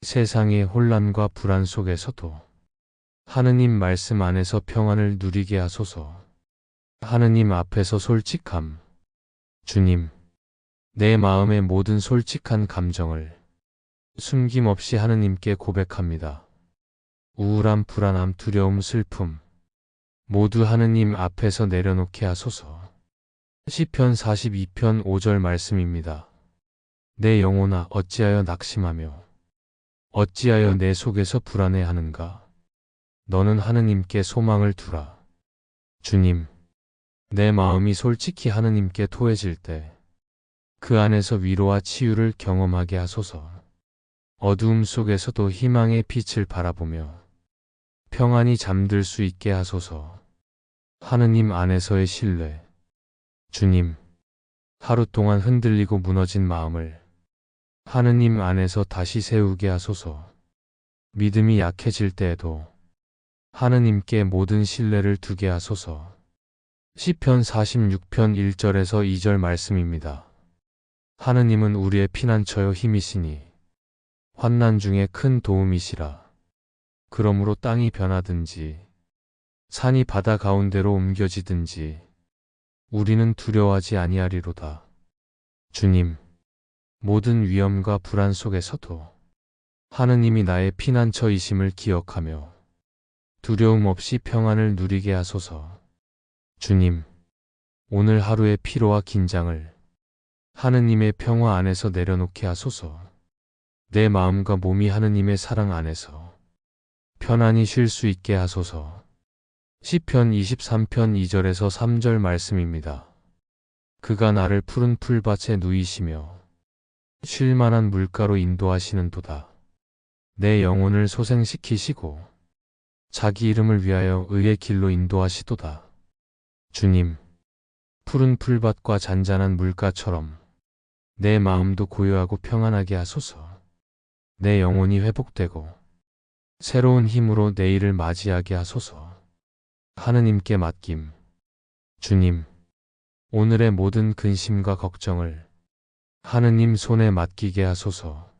세상의 혼란과 불안 속에서도 하느님 말씀 안에서 평안을 누리게 하소서. 하느님 앞에서 솔직함. 주님, 내 마음의 모든 솔직한 감정을 숨김없이 하느님께 고백합니다. 우울함, 불안함, 두려움, 슬픔, 모두 하느님 앞에서 내려놓게 하소서. 시편 42편 5절 말씀입니다. 내 영혼아 어찌하여 낙심하며 어찌하여 내 속에서 불안해하는가. 너는 하느님께 소망을 두라. 주님, 내 마음이 솔직히 하느님께 토해질 때 그 안에서 위로와 치유를 경험하게 하소서. 어두움 속에서도 희망의 빛을 바라보며 평안히 잠들 수 있게 하소서. 하느님 안에서의 신뢰. 주님, 하루 동안 흔들리고 무너진 마음을 하느님 안에서 다시 세우게 하소서. 믿음이 약해질 때에도 하느님께 모든 신뢰를 두게 하소서. 시편 46편 1절에서 2절 말씀입니다. 하느님은 우리의 피난처요 힘이시니 환난 중에 큰 도움이시라. 그러므로 땅이 변하든지 산이 바다 가운데로 옮겨지든지 우리는 두려워하지 아니하리로다. 주님, 모든 위험과 불안 속에서도 하느님이 나의 피난처이심을 기억하며 두려움 없이 평안을 누리게 하소서. 주님, 오늘 하루의 피로와 긴장을 하느님의 평화 안에서 내려놓게 하소서. 내 마음과 몸이 하느님의 사랑 안에서 편안히 쉴 수 있게 하소서. 시편 23편 2절에서 3절 말씀입니다. 그가 나를 푸른 풀밭에 누이시며 쉴 만한 물가로 인도하시는도다. 내 영혼을 소생시키시고 자기 이름을 위하여 의의 길로 인도하시도다. 주님, 푸른 풀밭과 잔잔한 물가처럼 내 마음도 고요하고 평안하게 하소서. 내 영혼이 회복되고 새로운 힘으로 내일을 맞이하게 하소서. 하느님께 맡김. 주님, 오늘의 모든 근심과 걱정을 하느님 손에 맡기게 하소서.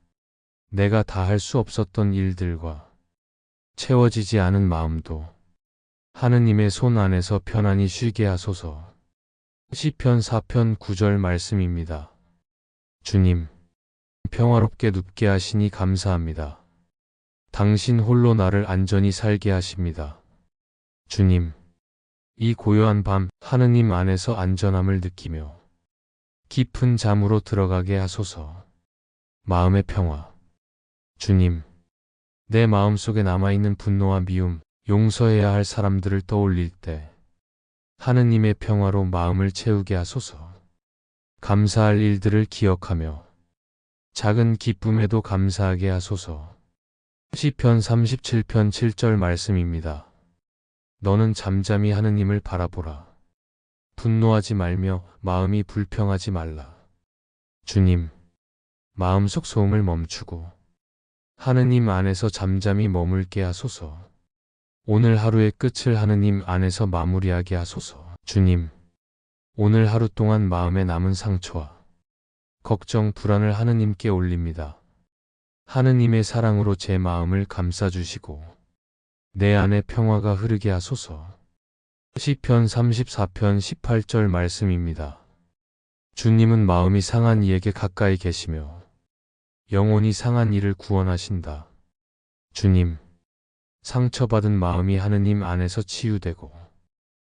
내가 다 할 수 없었던 일들과 채워지지 않은 마음도 하느님의 손 안에서 편안히 쉬게 하소서. 시편 4편 9절 말씀입니다. 주님, 평화롭게 눕게 하시니 감사합니다. 당신 홀로 나를 안전히 살게 하십니다. 주님, 이 고요한 밤 하느님 안에서 안전함을 느끼며 깊은 잠으로 들어가게 하소서. 마음의 평화. 주님, 내 마음속에 남아있는 분노와 미움, 용서해야 할 사람들을 떠올릴 때 하느님의 평화로 마음을 채우게 하소서. 감사할 일들을 기억하며 작은 기쁨에도 감사하게 하소서. 시편 37편 7절 말씀입니다. 너는 잠잠히 하느님을 바라보라. 분노하지 말며 마음이 불평하지 말라. 주님, 마음속 소음을 멈추고 하느님 안에서 잠잠히 머물게 하소서. 오늘 하루의 끝을 하느님 안에서 마무리하게 하소서. 주님, 오늘 하루 동안 마음에 남은 상처와 걱정, 불안을 하느님께 올립니다. 하느님의 사랑으로 제 마음을 감싸주시고 내 안에 평화가 흐르게 하소서. 시편 34편 18절 말씀입니다. 주님은 마음이 상한 이에게 가까이 계시며 영혼이 상한 이를 구원하신다. 주님, 상처받은 마음이 하느님 안에서 치유되고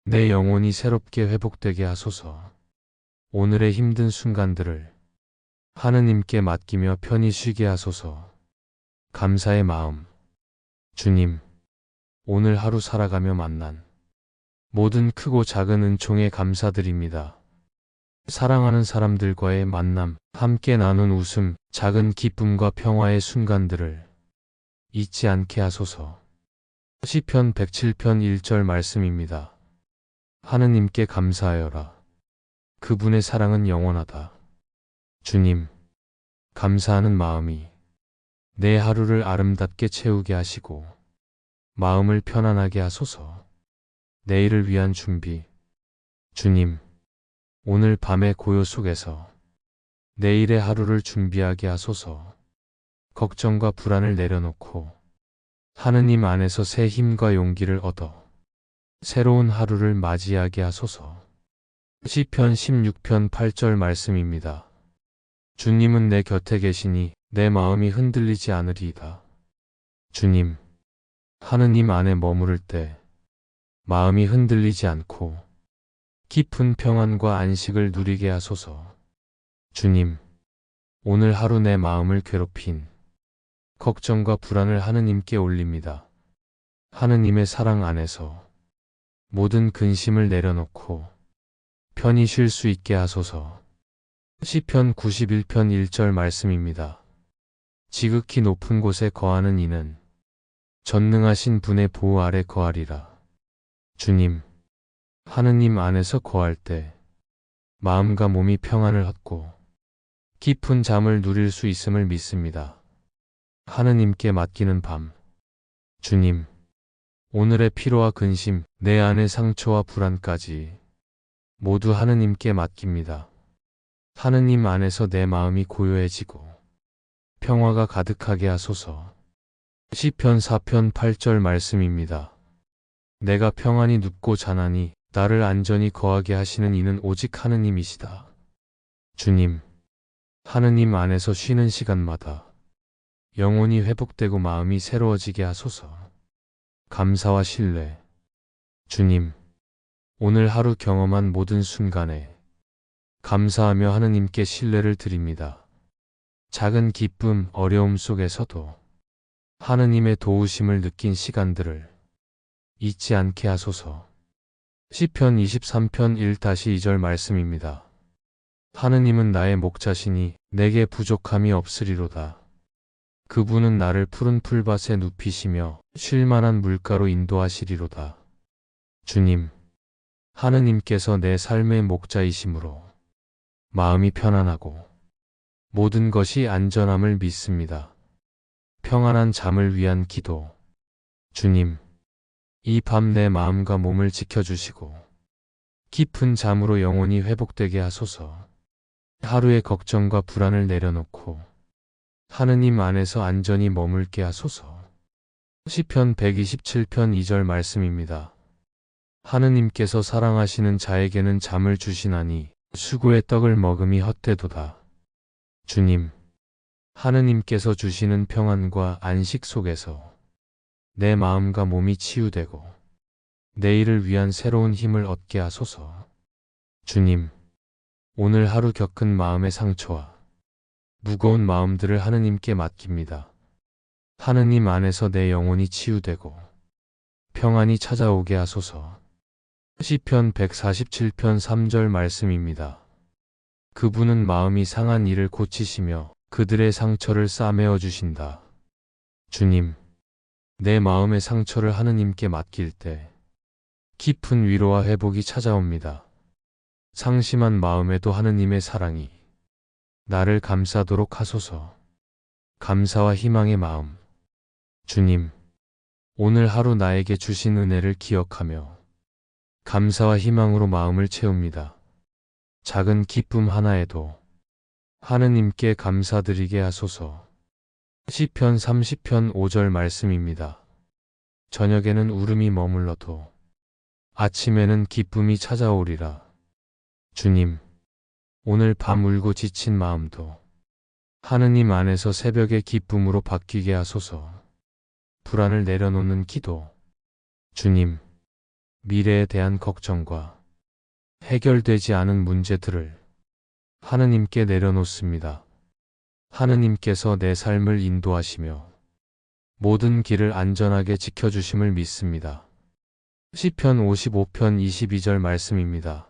내 영혼이 새롭게 회복되게 하소서. 오늘의 힘든 순간들을 하느님께 맡기며 편히 쉬게 하소서. 감사의 마음. 주님, 오늘 하루 살아가며 만난 모든 크고 작은 은총에 감사드립니다. 사랑하는 사람들과의 만남, 함께 나눈 웃음, 작은 기쁨과 평화의 순간들을 잊지 않게 하소서. 시편 107편 1절 말씀입니다. 하느님께 감사하여라. 그분의 사랑은 영원하다. 주님, 감사하는 마음이 내 하루를 아름답게 채우게 하시고 마음을 편안하게 하소서. 내일을 위한 준비. 주님, 오늘 밤의 고요 속에서 내일의 하루를 준비하게 하소서. 걱정과 불안을 내려놓고 하느님 안에서 새 힘과 용기를 얻어 새로운 하루를 맞이하게 하소서. 시편 16편 8절 말씀입니다. 주님은 내 곁에 계시니 내 마음이 흔들리지 않으리이다. 주님, 하느님 안에 머무를 때 마음이 흔들리지 않고 깊은 평안과 안식을 누리게 하소서. 주님, 오늘 하루 내 마음을 괴롭힌 걱정과 불안을 하느님께 올립니다. 하느님의 사랑 안에서 모든 근심을 내려놓고 편히 쉴 수 있게 하소서. 시편 91편 1절 말씀입니다. 지극히 높은 곳에 거하는 이는 전능하신 분의 보호 아래 거하리라. 주님, 하느님 안에서 거할 때 마음과 몸이 평안을 얻고 깊은 잠을 누릴 수 있음을 믿습니다. 하느님께 맡기는 밤. 주님, 오늘의 피로와 근심, 내 안의 상처와 불안까지 모두 하느님께 맡깁니다. 하느님 안에서 내 마음이 고요해지고 평화가 가득하게 하소서. 시편 4편 8절 말씀입니다. 내가 평안히 눕고 자나니 나를 안전히 거하게 하시는 이는 오직 하느님이시다. 주님, 하느님 안에서 쉬는 시간마다 영혼이 회복되고 마음이 새로워지게 하소서. 감사와 신뢰. 주님, 오늘 하루 경험한 모든 순간에 감사하며 하느님께 신뢰를 드립니다. 작은 기쁨, 어려움 속에서도 하느님의 도우심을 느낀 시간들을 잊지 않게 하소서. 시편 23편 1-2절 말씀입니다. 하느님은 나의 목자시니 내게 부족함이 없으리로다. 그분은 나를 푸른 풀밭에 눕히시며 쉴만한 물가로 인도하시리로다. 주님, 하느님께서 내 삶의 목자이심으로 마음이 편안하고 모든 것이 안전함을 믿습니다. 평안한 잠을 위한 기도. 주님, 이 밤 내 마음과 몸을 지켜주시고 깊은 잠으로 영혼이 회복되게 하소서. 하루의 걱정과 불안을 내려놓고 하느님 안에서 안전히 머물게 하소서. 시편 127편 2절 말씀입니다. 하느님께서 사랑하시는 자에게는 잠을 주시나니 수고의 떡을 먹음이 헛되도다. 주님, 하느님께서 주시는 평안과 안식 속에서 내 마음과 몸이 치유되고 내일을 위한 새로운 힘을 얻게 하소서. 주님, 오늘 하루 겪은 마음의 상처와 무거운 마음들을 하느님께 맡깁니다. 하느님 안에서 내 영혼이 치유되고 평안이 찾아오게 하소서. 시편 147편 3절 말씀입니다. 그분은 마음이 상한 이를 고치시며 그들의 상처를 싸매어 주신다. 주님, 내 마음의 상처를 하느님께 맡길 때 깊은 위로와 회복이 찾아옵니다. 상심한 마음에도 하느님의 사랑이 나를 감싸도록 하소서. 감사와 희망의 마음. 주님, 오늘 하루 나에게 주신 은혜를 기억하며 감사와 희망으로 마음을 채웁니다. 작은 기쁨 하나에도 하느님께 감사드리게 하소서. 시편 30편 5절 말씀입니다. 저녁에는 울음이 머물러도 아침에는 기쁨이 찾아오리라. 주님, 오늘 밤 울고 지친 마음도 하느님 안에서 새벽의 기쁨으로 바뀌게 하소서. 불안을 내려놓는 기도. 주님, 미래에 대한 걱정과 해결되지 않은 문제들을 하느님께 내려놓습니다. 하느님께서 내 삶을 인도하시며 모든 길을 안전하게 지켜주심을 믿습니다. 시편 55편 22절 말씀입니다.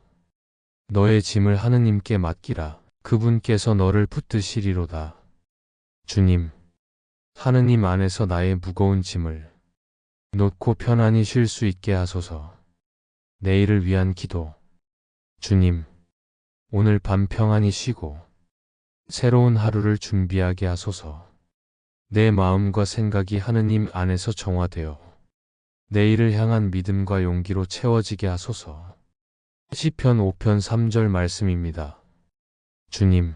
너의 짐을 하느님께 맡기라. 그분께서 너를 붙드시리로다. 주님, 하느님 안에서 나의 무거운 짐을 놓고 편안히 쉴 수 있게 하소서. 내일을 위한 기도. 주님, 오늘 밤 평안히 쉬고 새로운 하루를 준비하게 하소서. 내 마음과 생각이 하느님 안에서 정화되어 내일을 향한 믿음과 용기로 채워지게 하소서. 시편 5편 3절 말씀입니다. 주님,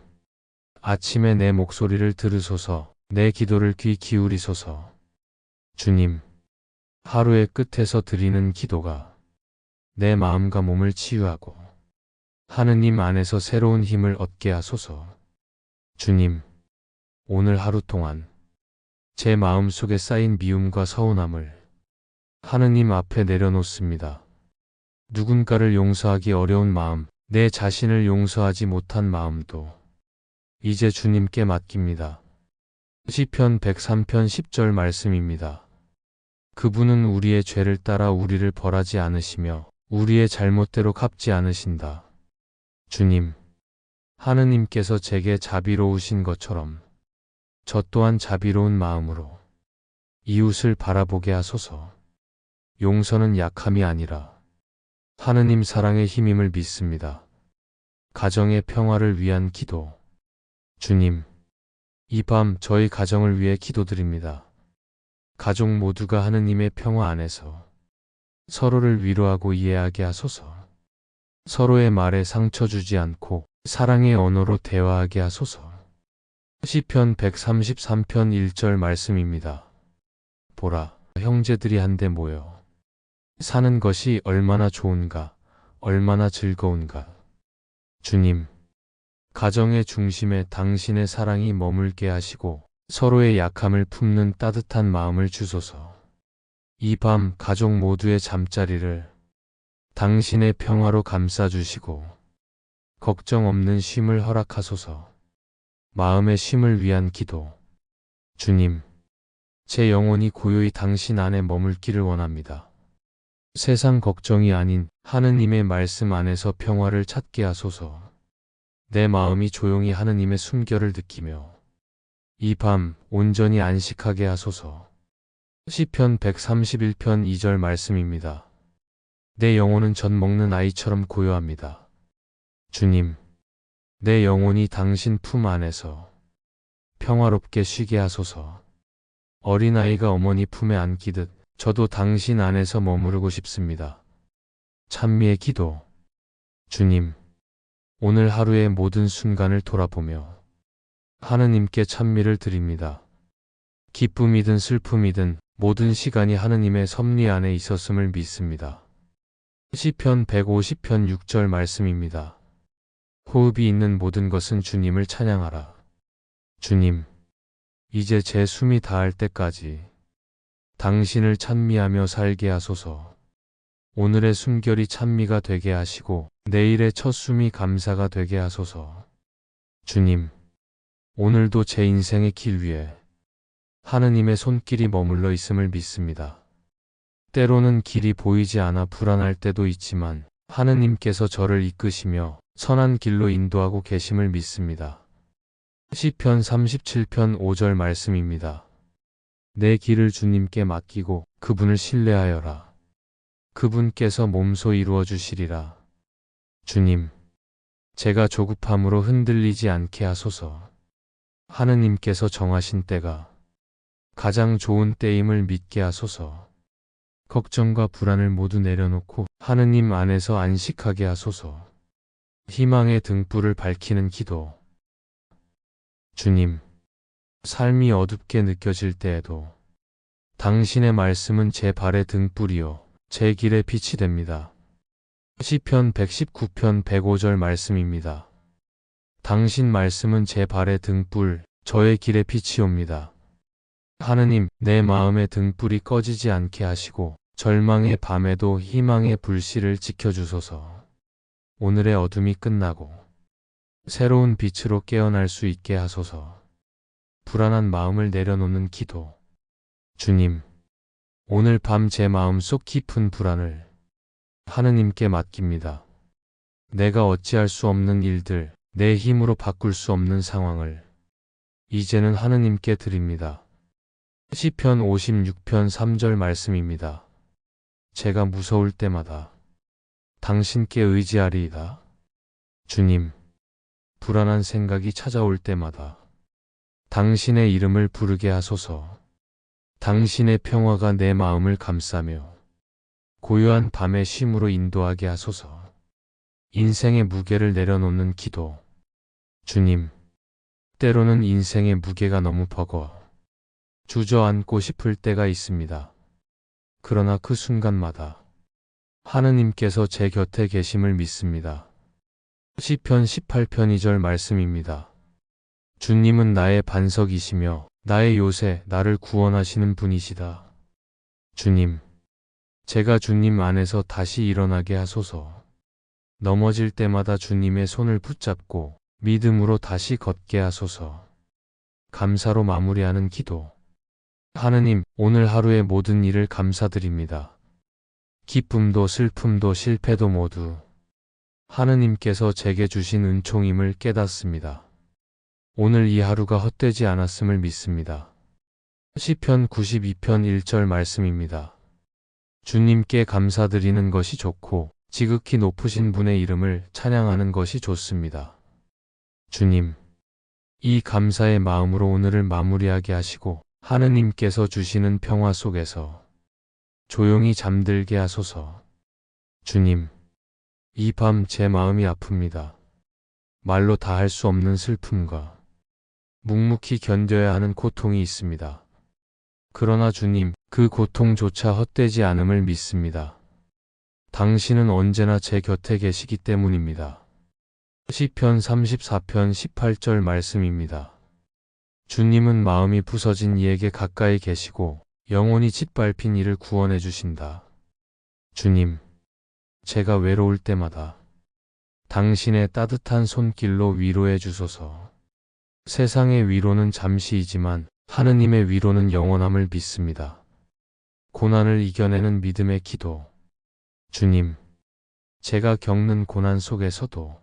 아침에 내 목소리를 들으소서. 내 기도를 귀 기울이소서. 주님, 하루의 끝에서 드리는 기도가 내 마음과 몸을 치유하고 하느님 안에서 새로운 힘을 얻게 하소서. 주님, 오늘 하루 동안 제 마음 속에 쌓인 미움과 서운함을 하느님 앞에 내려놓습니다. 누군가를 용서하기 어려운 마음, 내 자신을 용서하지 못한 마음도 이제 주님께 맡깁니다. 시편 103편 10절 말씀입니다. 그분은 우리의 죄를 따라 우리를 벌하지 않으시며 우리의 잘못대로 갚지 않으신다. 주님, 하느님께서 제게 자비로우신 것처럼 저 또한 자비로운 마음으로 이웃을 바라보게 하소서. 용서는 약함이 아니라 하느님 사랑의 힘임을 믿습니다. 가정의 평화를 위한 기도. 주님, 이 밤 저희 가정을 위해 기도드립니다. 가족 모두가 하느님의 평화 안에서 서로를 위로하고 이해하게 하소서. 서로의 말에 상처 주지 않고 사랑의 언어로 대화하게 하소서. 시편 133편 1절 말씀입니다. 보라, 형제들이 한데 모여 사는 것이 얼마나 좋은가, 얼마나 즐거운가. 주님, 가정의 중심에 당신의 사랑이 머물게 하시고 서로의 약함을 품는 따뜻한 마음을 주소서. 이 밤 가족 모두의 잠자리를 당신의 평화로 감싸주시고 걱정 없는 쉼을 허락하소서. 마음의 쉼을 위한 기도. 주님, 제 영혼이 고요히 당신 안에 머물기를 원합니다. 세상 걱정이 아닌 하느님의 말씀 안에서 평화를 찾게 하소서. 내 마음이 조용히 하느님의 숨결을 느끼며 이 밤 온전히 안식하게 하소서. 시편 131편 2절 말씀입니다. 내 영혼은 젖 먹는 아이처럼 고요합니다. 주님, 내 영혼이 당신 품 안에서 평화롭게 쉬게 하소서. 어린아이가 어머니 품에 안기듯 저도 당신 안에서 머무르고 싶습니다. 찬미의 기도. 주님, 오늘 하루의 모든 순간을 돌아보며 하느님께 찬미를 드립니다. 기쁨이든 슬픔이든 모든 시간이 하느님의 섭리 안에 있었음을 믿습니다. 시편 150편 6절 말씀입니다. 호흡이 있는 모든 것은 주님을 찬양하라. 주님, 이제 제 숨이 다할 때까지 당신을 찬미하며 살게 하소서. 오늘의 숨결이 찬미가 되게 하시고 내일의 첫 숨이 감사가 되게 하소서. 주님, 오늘도 제 인생의 길 위에 하느님의 손길이 머물러 있음을 믿습니다. 때로는 길이 보이지 않아 불안할 때도 있지만 하느님께서 저를 이끄시며 선한 길로 인도하고 계심을 믿습니다. 시편 37편 5절 말씀입니다. 내 길을 주님께 맡기고 그분을 신뢰하여라. 그분께서 몸소 이루어 주시리라. 주님, 제가 조급함으로 흔들리지 않게 하소서. 하느님께서 정하신 때가 가장 좋은 때임을 믿게 하소서. 걱정과 불안을 모두 내려놓고 하느님 안에서 안식하게 하소서. 희망의 등불을 밝히는 기도. 주님, 삶이 어둡게 느껴질 때에도 당신의 말씀은 제 발의 등불이요 제 길의 빛이 됩니다. 시편 119편 105절 말씀입니다. 당신 말씀은 제 발의 등불, 저의 길의 빛이옵니다. 하느님, 내 마음의 등불이 꺼지지 않게 하시고 절망의 밤에도 희망의 불씨를 지켜주소서. 오늘의 어둠이 끝나고 새로운 빛으로 깨어날 수 있게 하소서. 불안한 마음을 내려놓는 기도. 주님, 오늘 밤 제 마음속 깊은 불안을 하느님께 맡깁니다. 내가 어찌할 수 없는 일들, 내 힘으로 바꿀 수 없는 상황을 이제는 하느님께 드립니다. 시편 56편 3절 말씀입니다. 제가 무서울 때마다 당신께 의지하리이다. 주님, 불안한 생각이 찾아올 때마다 당신의 이름을 부르게 하소서. 당신의 평화가 내 마음을 감싸며 고요한 밤의 쉼으로 인도하게 하소서. 인생의 무게를 내려놓는 기도. 주님, 때로는 인생의 무게가 너무 버거워 주저앉고 싶을 때가 있습니다. 그러나 그 순간마다 하느님께서 제 곁에 계심을 믿습니다. 시편 18편 2절 말씀입니다. 주님은 나의 반석이시며 나의 요새, 나를 구원하시는 분이시다. 주님, 제가 주님 안에서 다시 일어나게 하소서. 넘어질 때마다 주님의 손을 붙잡고 믿음으로 다시 걷게 하소서. 감사로 마무리하는 기도. 하느님, 오늘 하루의 모든 일을 감사드립니다. 기쁨도 슬픔도 실패도 모두 하느님께서 제게 주신 은총임을 깨닫습니다. 오늘 이 하루가 헛되지 않았음을 믿습니다. 시편 92편 1절 말씀입니다. 주님께 감사드리는 것이 좋고 지극히 높으신 분의 이름을 찬양하는 것이 좋습니다. 주님, 이 감사의 마음으로 오늘을 마무리하게 하시고 하느님께서 주시는 평화 속에서 조용히 잠들게 하소서. 주님, 이 밤 제 마음이 아픕니다. 말로 다 할 수 없는 슬픔과 묵묵히 견뎌야 하는 고통이 있습니다. 그러나 주님, 그 고통조차 헛되지 않음을 믿습니다. 당신은 언제나 제 곁에 계시기 때문입니다. 시편 34편 18절 말씀입니다. 주님은 마음이 부서진 이에게 가까이 계시고 영혼이 짓밟힌 이를 구원해 주신다. 주님, 제가 외로울 때마다 당신의 따뜻한 손길로 위로해 주소서. 세상의 위로는 잠시이지만 하느님의 위로는 영원함을 믿습니다. 고난을 이겨내는 믿음의 기도. 주님, 제가 겪는 고난 속에서도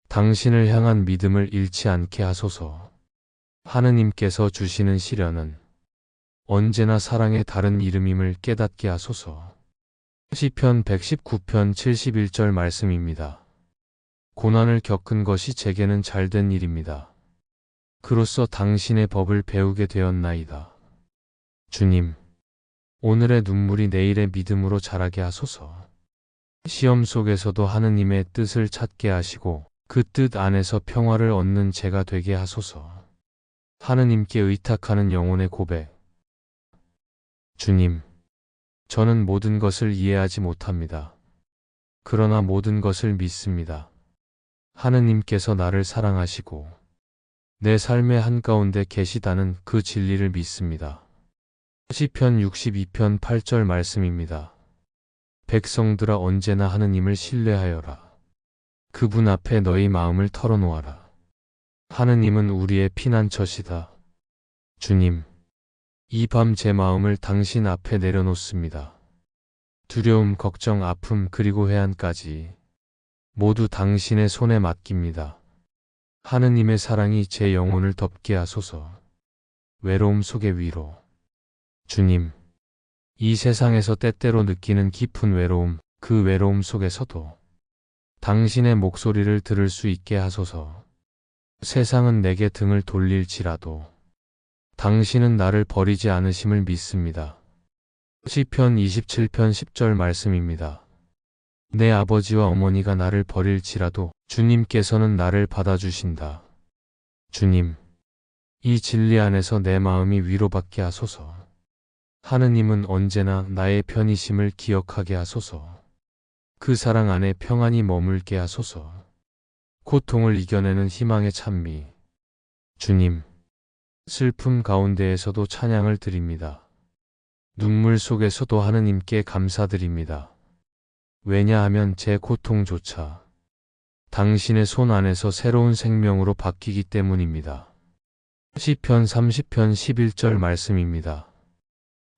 당신을 향한 믿음을 잃지 않게 하소서. 하느님께서 주시는 시련은 언제나 사랑의 다른 이름임을 깨닫게 하소서. 시편 119편 71절 말씀입니다. 고난을 겪은 것이 제게는 잘된 일입니다. 그로써 당신의 법을 배우게 되었나이다. 주님, 오늘의 눈물이 내일의 믿음으로 자라게 하소서. 시험 속에서도 하느님의 뜻을 찾게 하시고 그 뜻 안에서 평화를 얻는 제가 되게 하소서. 하느님께 의탁하는 영혼의 고백. 주님, 저는 모든 것을 이해하지 못합니다. 그러나 모든 것을 믿습니다. 하느님께서 나를 사랑하시고 내 삶의 한가운데 계시다는 그 진리를 믿습니다. 시편 62편 8절 말씀입니다. 백성들아 언제나 하느님을 신뢰하여라. 그분 앞에 너희 마음을 털어놓아라. 하느님은 우리의 피난처시다. 주님, 이 밤 제 마음을 당신 앞에 내려놓습니다. 두려움, 걱정, 아픔 그리고 회한까지 모두 당신의 손에 맡깁니다. 하느님의 사랑이 제 영혼을 덮게 하소서. 외로움 속의 위로. 주님, 이 세상에서 때때로 느끼는 깊은 외로움, 그 외로움 속에서도 당신의 목소리를 들을 수 있게 하소서. 세상은 내게 등을 돌릴지라도 당신은 나를 버리지 않으심을 믿습니다. 시편 27편 10절 말씀입니다. 내 아버지와 어머니가 나를 버릴지라도 주님께서는 나를 받아주신다. 주님, 이 진리 안에서 내 마음이 위로받게 하소서. 하느님은 언제나 나의 편이심을 기억하게 하소서. 그 사랑 안에 평안이 머물게 하소서. 고통을 이겨내는 희망의 찬미. 주님, 슬픔 가운데에서도 찬양을 드립니다. 눈물 속에서도 하느님께 감사드립니다. 왜냐하면 제 고통조차 당신의 손 안에서 새로운 생명으로 바뀌기 때문입니다. 시편 30편 11절 말씀입니다.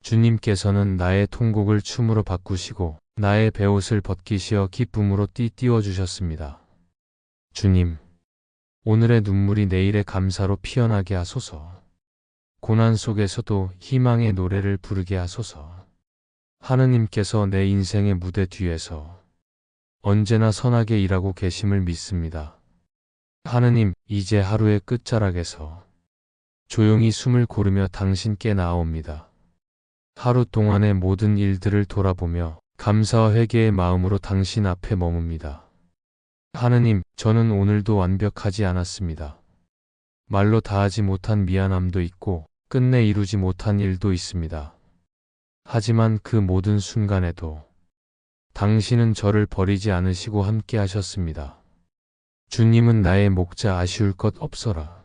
주님께서는 나의 통곡을 춤으로 바꾸시고 나의 베옷을 벗기시어 기쁨으로 띠띠워 주셨습니다. 주님, 오늘의 눈물이 내일의 감사로 피어나게 하소서. 고난 속에서도 희망의 노래를 부르게 하소서. 하느님께서 내 인생의 무대 뒤에서 언제나 선하게 일하고 계심을 믿습니다. 하느님, 이제 하루의 끝자락에서 조용히 숨을 고르며 당신께 나아옵니다. 하루 동안의 모든 일들을 돌아보며 감사와 회개의 마음으로 당신 앞에 머뭅니다. 하느님, 저는 오늘도 완벽하지 않았습니다. 말로 다하지 못한 미안함도 있고 끝내 이루지 못한 일도 있습니다. 하지만 그 모든 순간에도 당신은 저를 버리지 않으시고 함께 하셨습니다. 주님은 나의 목자 아쉬울 것 없어라.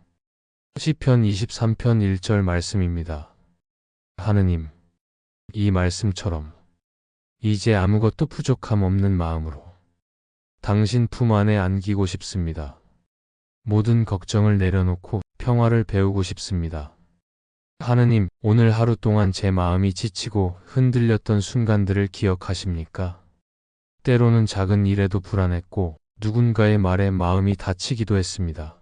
시편 23편 1절 말씀입니다. 하느님, 이 말씀처럼 이제 아무것도 부족함 없는 마음으로 당신 품 안에 안기고 싶습니다. 모든 걱정을 내려놓고 평화를 배우고 싶습니다. 하느님, 오늘 하루 동안 제 마음이 지치고 흔들렸던 순간들을 기억하십니까? 때로는 작은 일에도 불안했고 누군가의 말에 마음이 다치기도 했습니다.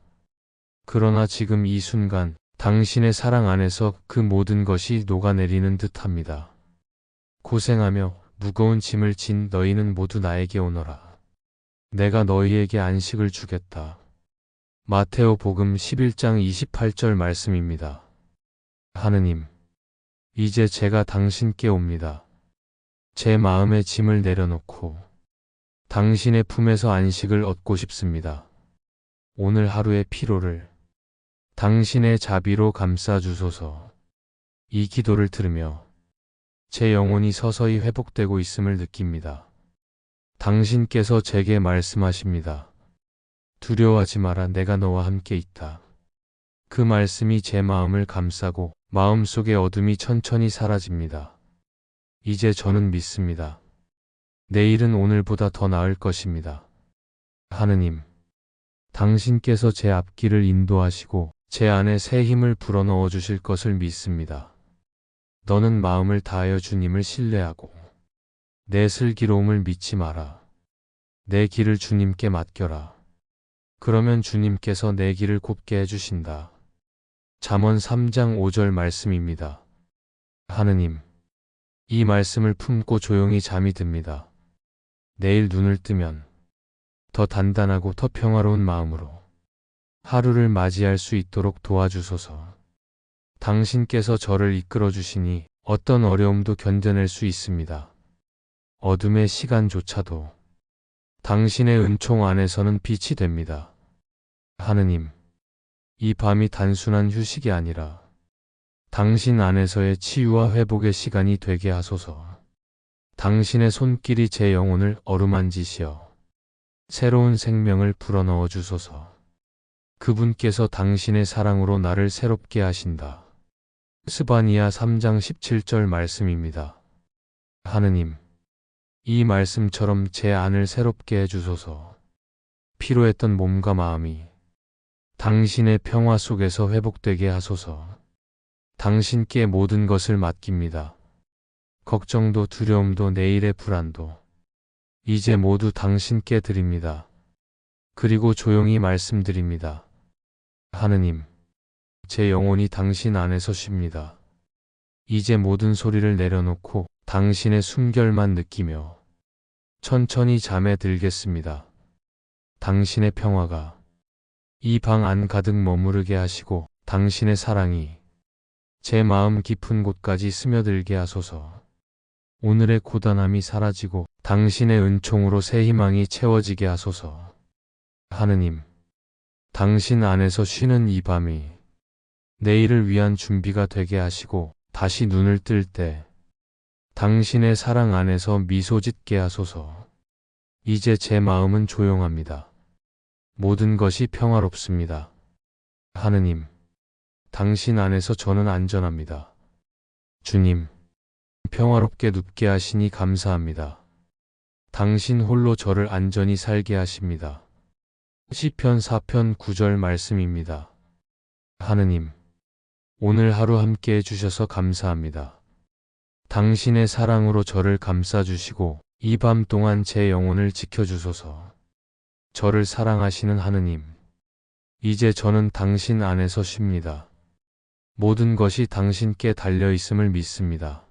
그러나 지금 이 순간 당신의 사랑 안에서 그 모든 것이 녹아내리는 듯합니다. 고생하며 무거운 짐을 진 너희는 모두 나에게 오너라. 내가 너희에게 안식을 주겠다. 마테오 복음 11장 28절 말씀입니다. 하느님, 이제 제가 당신께 옵니다. 제 마음의 짐을 내려놓고 당신의 품에서 안식을 얻고 싶습니다. 오늘 하루의 피로를 당신의 자비로 감싸주소서. 이 기도를 들으며 제 영혼이 서서히 회복되고 있음을 느낍니다. 당신께서 제게 말씀하십니다. 두려워하지 마라, 내가 너와 함께 있다. 그 말씀이 제 마음을 감싸고 마음속의 어둠이 천천히 사라집니다. 이제 저는 믿습니다. 내일은 오늘보다 더 나을 것입니다. 하느님, 당신께서 제 앞길을 인도하시고 제 안에 새 힘을 불어넣어 주실 것을 믿습니다. 너는 마음을 다하여 주님을 신뢰하고 내 슬기로움을 믿지 마라. 내 길을 주님께 맡겨라. 그러면 주님께서 내 길을 곱게 해주신다. 잠언 3장 5절 말씀입니다. 하느님, 이 말씀을 품고 조용히 잠이 듭니다. 내일 눈을 뜨면 더 단단하고 더 평화로운 마음으로 하루를 맞이할 수 있도록 도와주소서. 당신께서 저를 이끌어 주시니 어떤 어려움도 견뎌낼 수 있습니다. 어둠의 시간조차도 당신의 은총 안에서는 빛이 됩니다. 하느님, 이 밤이 단순한 휴식이 아니라 당신 안에서의 치유와 회복의 시간이 되게 하소서. 당신의 손길이 제 영혼을 어루만지시어 새로운 생명을 불어넣어 주소서. 그분께서 당신의 사랑으로 나를 새롭게 하신다. 스바니아 3장 17절 말씀입니다. 하느님, 이 말씀처럼 제 안을 새롭게 해주소서. 피로했던 몸과 마음이 당신의 평화 속에서 회복되게 하소서. 당신께 모든 것을 맡깁니다. 걱정도 두려움도 내일의 불안도 이제 모두 당신께 드립니다. 그리고 조용히 말씀드립니다. 하느님, 제 영혼이 당신 안에서 쉽니다. 이제 모든 소리를 내려놓고 당신의 숨결만 느끼며 천천히 잠에 들겠습니다. 당신의 평화가 이 방 안 가득 머무르게 하시고 당신의 사랑이 제 마음 깊은 곳까지 스며들게 하소서. 오늘의 고단함이 사라지고 당신의 은총으로 새 희망이 채워지게 하소서. 하느님, 당신 안에서 쉬는 이 밤이 내일을 위한 준비가 되게 하시고 다시 눈을 뜰 때 당신의 사랑 안에서 미소 짓게 하소서. 이제 제 마음은 조용합니다. 모든 것이 평화롭습니다. 하느님, 당신 안에서 저는 안전합니다. 주님, 평화롭게 눕게 하시니 감사합니다. 당신 홀로 저를 안전히 살게 하십니다. 시편 4편 9절 말씀입니다. 하느님, 오늘 하루 함께 해주셔서 감사합니다. 당신의 사랑으로 저를 감싸주시고 이 밤 동안 제 영혼을 지켜주소서. 저를 사랑하시는 하느님, 이제 저는 당신 안에서 쉽니다. 모든 것이 당신께 달려있음을 믿습니다.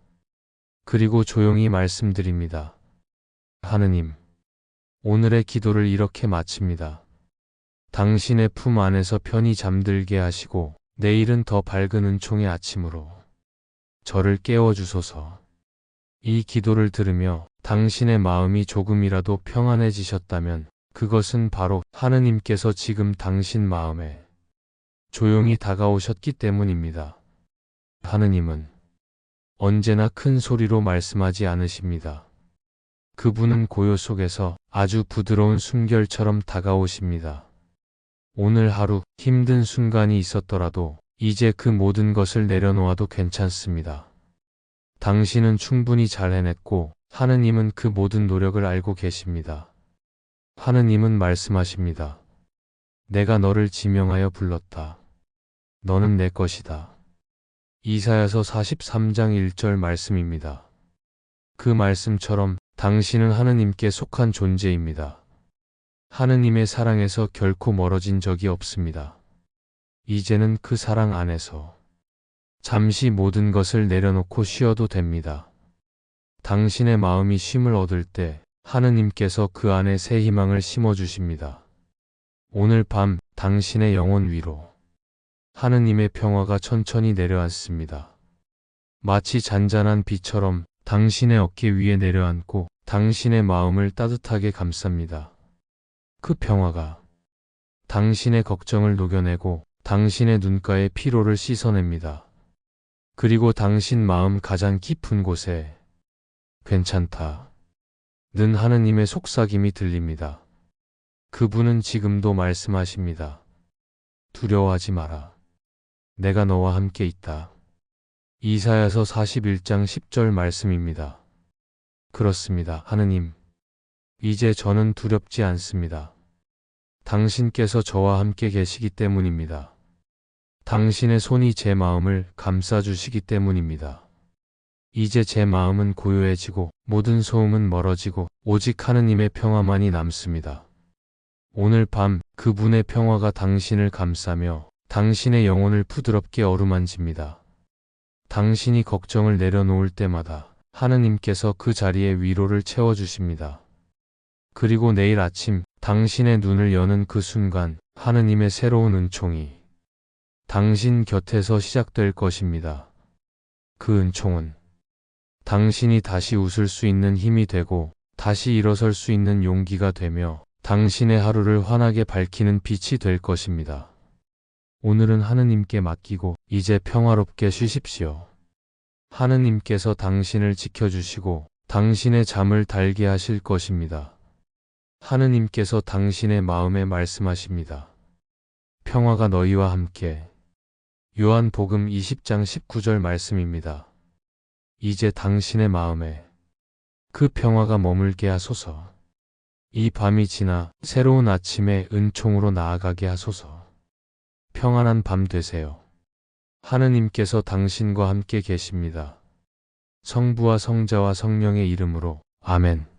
그리고 조용히 말씀드립니다. 하느님, 오늘의 기도를 이렇게 마칩니다. 당신의 품 안에서 편히 잠들게 하시고 내일은 더 밝은 은총의 아침으로 저를 깨워주소서. 이 기도를 들으며 당신의 마음이 조금이라도 평안해지셨다면 그것은 바로 하느님께서 지금 당신 마음에 조용히 다가오셨기 때문입니다. 하느님은 언제나 큰 소리로 말씀하지 않으십니다. 그분은 고요 속에서 아주 부드러운 숨결처럼 다가오십니다. 오늘 하루 힘든 순간이 있었더라도 이제 그 모든 것을 내려놓아도 괜찮습니다. 당신은 충분히 잘 해냈고 하느님은 그 모든 노력을 알고 계십니다. 하느님은 말씀하십니다. 내가 너를 지명하여 불렀다. 너는 내 것이다. 이사야서 43장 1절 말씀입니다. 그 말씀처럼 당신은 하느님께 속한 존재입니다. 하느님의 사랑에서 결코 멀어진 적이 없습니다. 이제는 그 사랑 안에서 잠시 모든 것을 내려놓고 쉬어도 됩니다. 당신의 마음이 쉼을 얻을 때 하느님께서 그 안에 새 희망을 심어주십니다. 오늘 밤 당신의 영혼 위로 하느님의 평화가 천천히 내려앉습니다. 마치 잔잔한 비처럼 당신의 어깨 위에 내려앉고 당신의 마음을 따뜻하게 감쌉니다. 그 평화가 당신의 걱정을 녹여내고 당신의 눈가의 피로를 씻어냅니다. 그리고 당신 마음 가장 깊은 곳에 괜찮다 는 하느님의 속삭임이 들립니다. 그분은 지금도 말씀하십니다. 두려워하지 마라. 내가 너와 함께 있다. 이사야서 41장 10절 말씀입니다. 그렇습니다. 하느님, 이제 저는 두렵지 않습니다. 당신께서 저와 함께 계시기 때문입니다. 당신의 손이 제 마음을 감싸주시기 때문입니다. 이제 제 마음은 고요해지고 모든 소음은 멀어지고 오직 하느님의 평화만이 남습니다. 오늘 밤 그분의 평화가 당신을 감싸며 당신의 영혼을 부드럽게 어루만집니다. 당신이 걱정을 내려놓을 때마다 하느님께서 그 자리에 위로를 채워주십니다. 그리고 내일 아침 당신의 눈을 여는 그 순간 하느님의 새로운 은총이 당신 곁에서 시작될 것입니다. 그 은총은 당신이 다시 웃을 수 있는 힘이 되고 다시 일어설 수 있는 용기가 되며 당신의 하루를 환하게 밝히는 빛이 될 것입니다. 오늘은 하느님께 맡기고 이제 평화롭게 쉬십시오. 하느님께서 당신을 지켜주시고 당신의 잠을 달게 하실 것입니다. 하느님께서 당신의 마음에 말씀하십니다. 평화가 너희와 함께. 요한복음 20장 19절 말씀입니다. 이제 당신의 마음에 그 평화가 머물게 하소서. 이 밤이 지나 새로운 아침의 은총으로 나아가게 하소서. 평안한 밤 되세요. 하느님께서 당신과 함께 계십니다. 성부와 성자와 성령의 이름으로 아멘.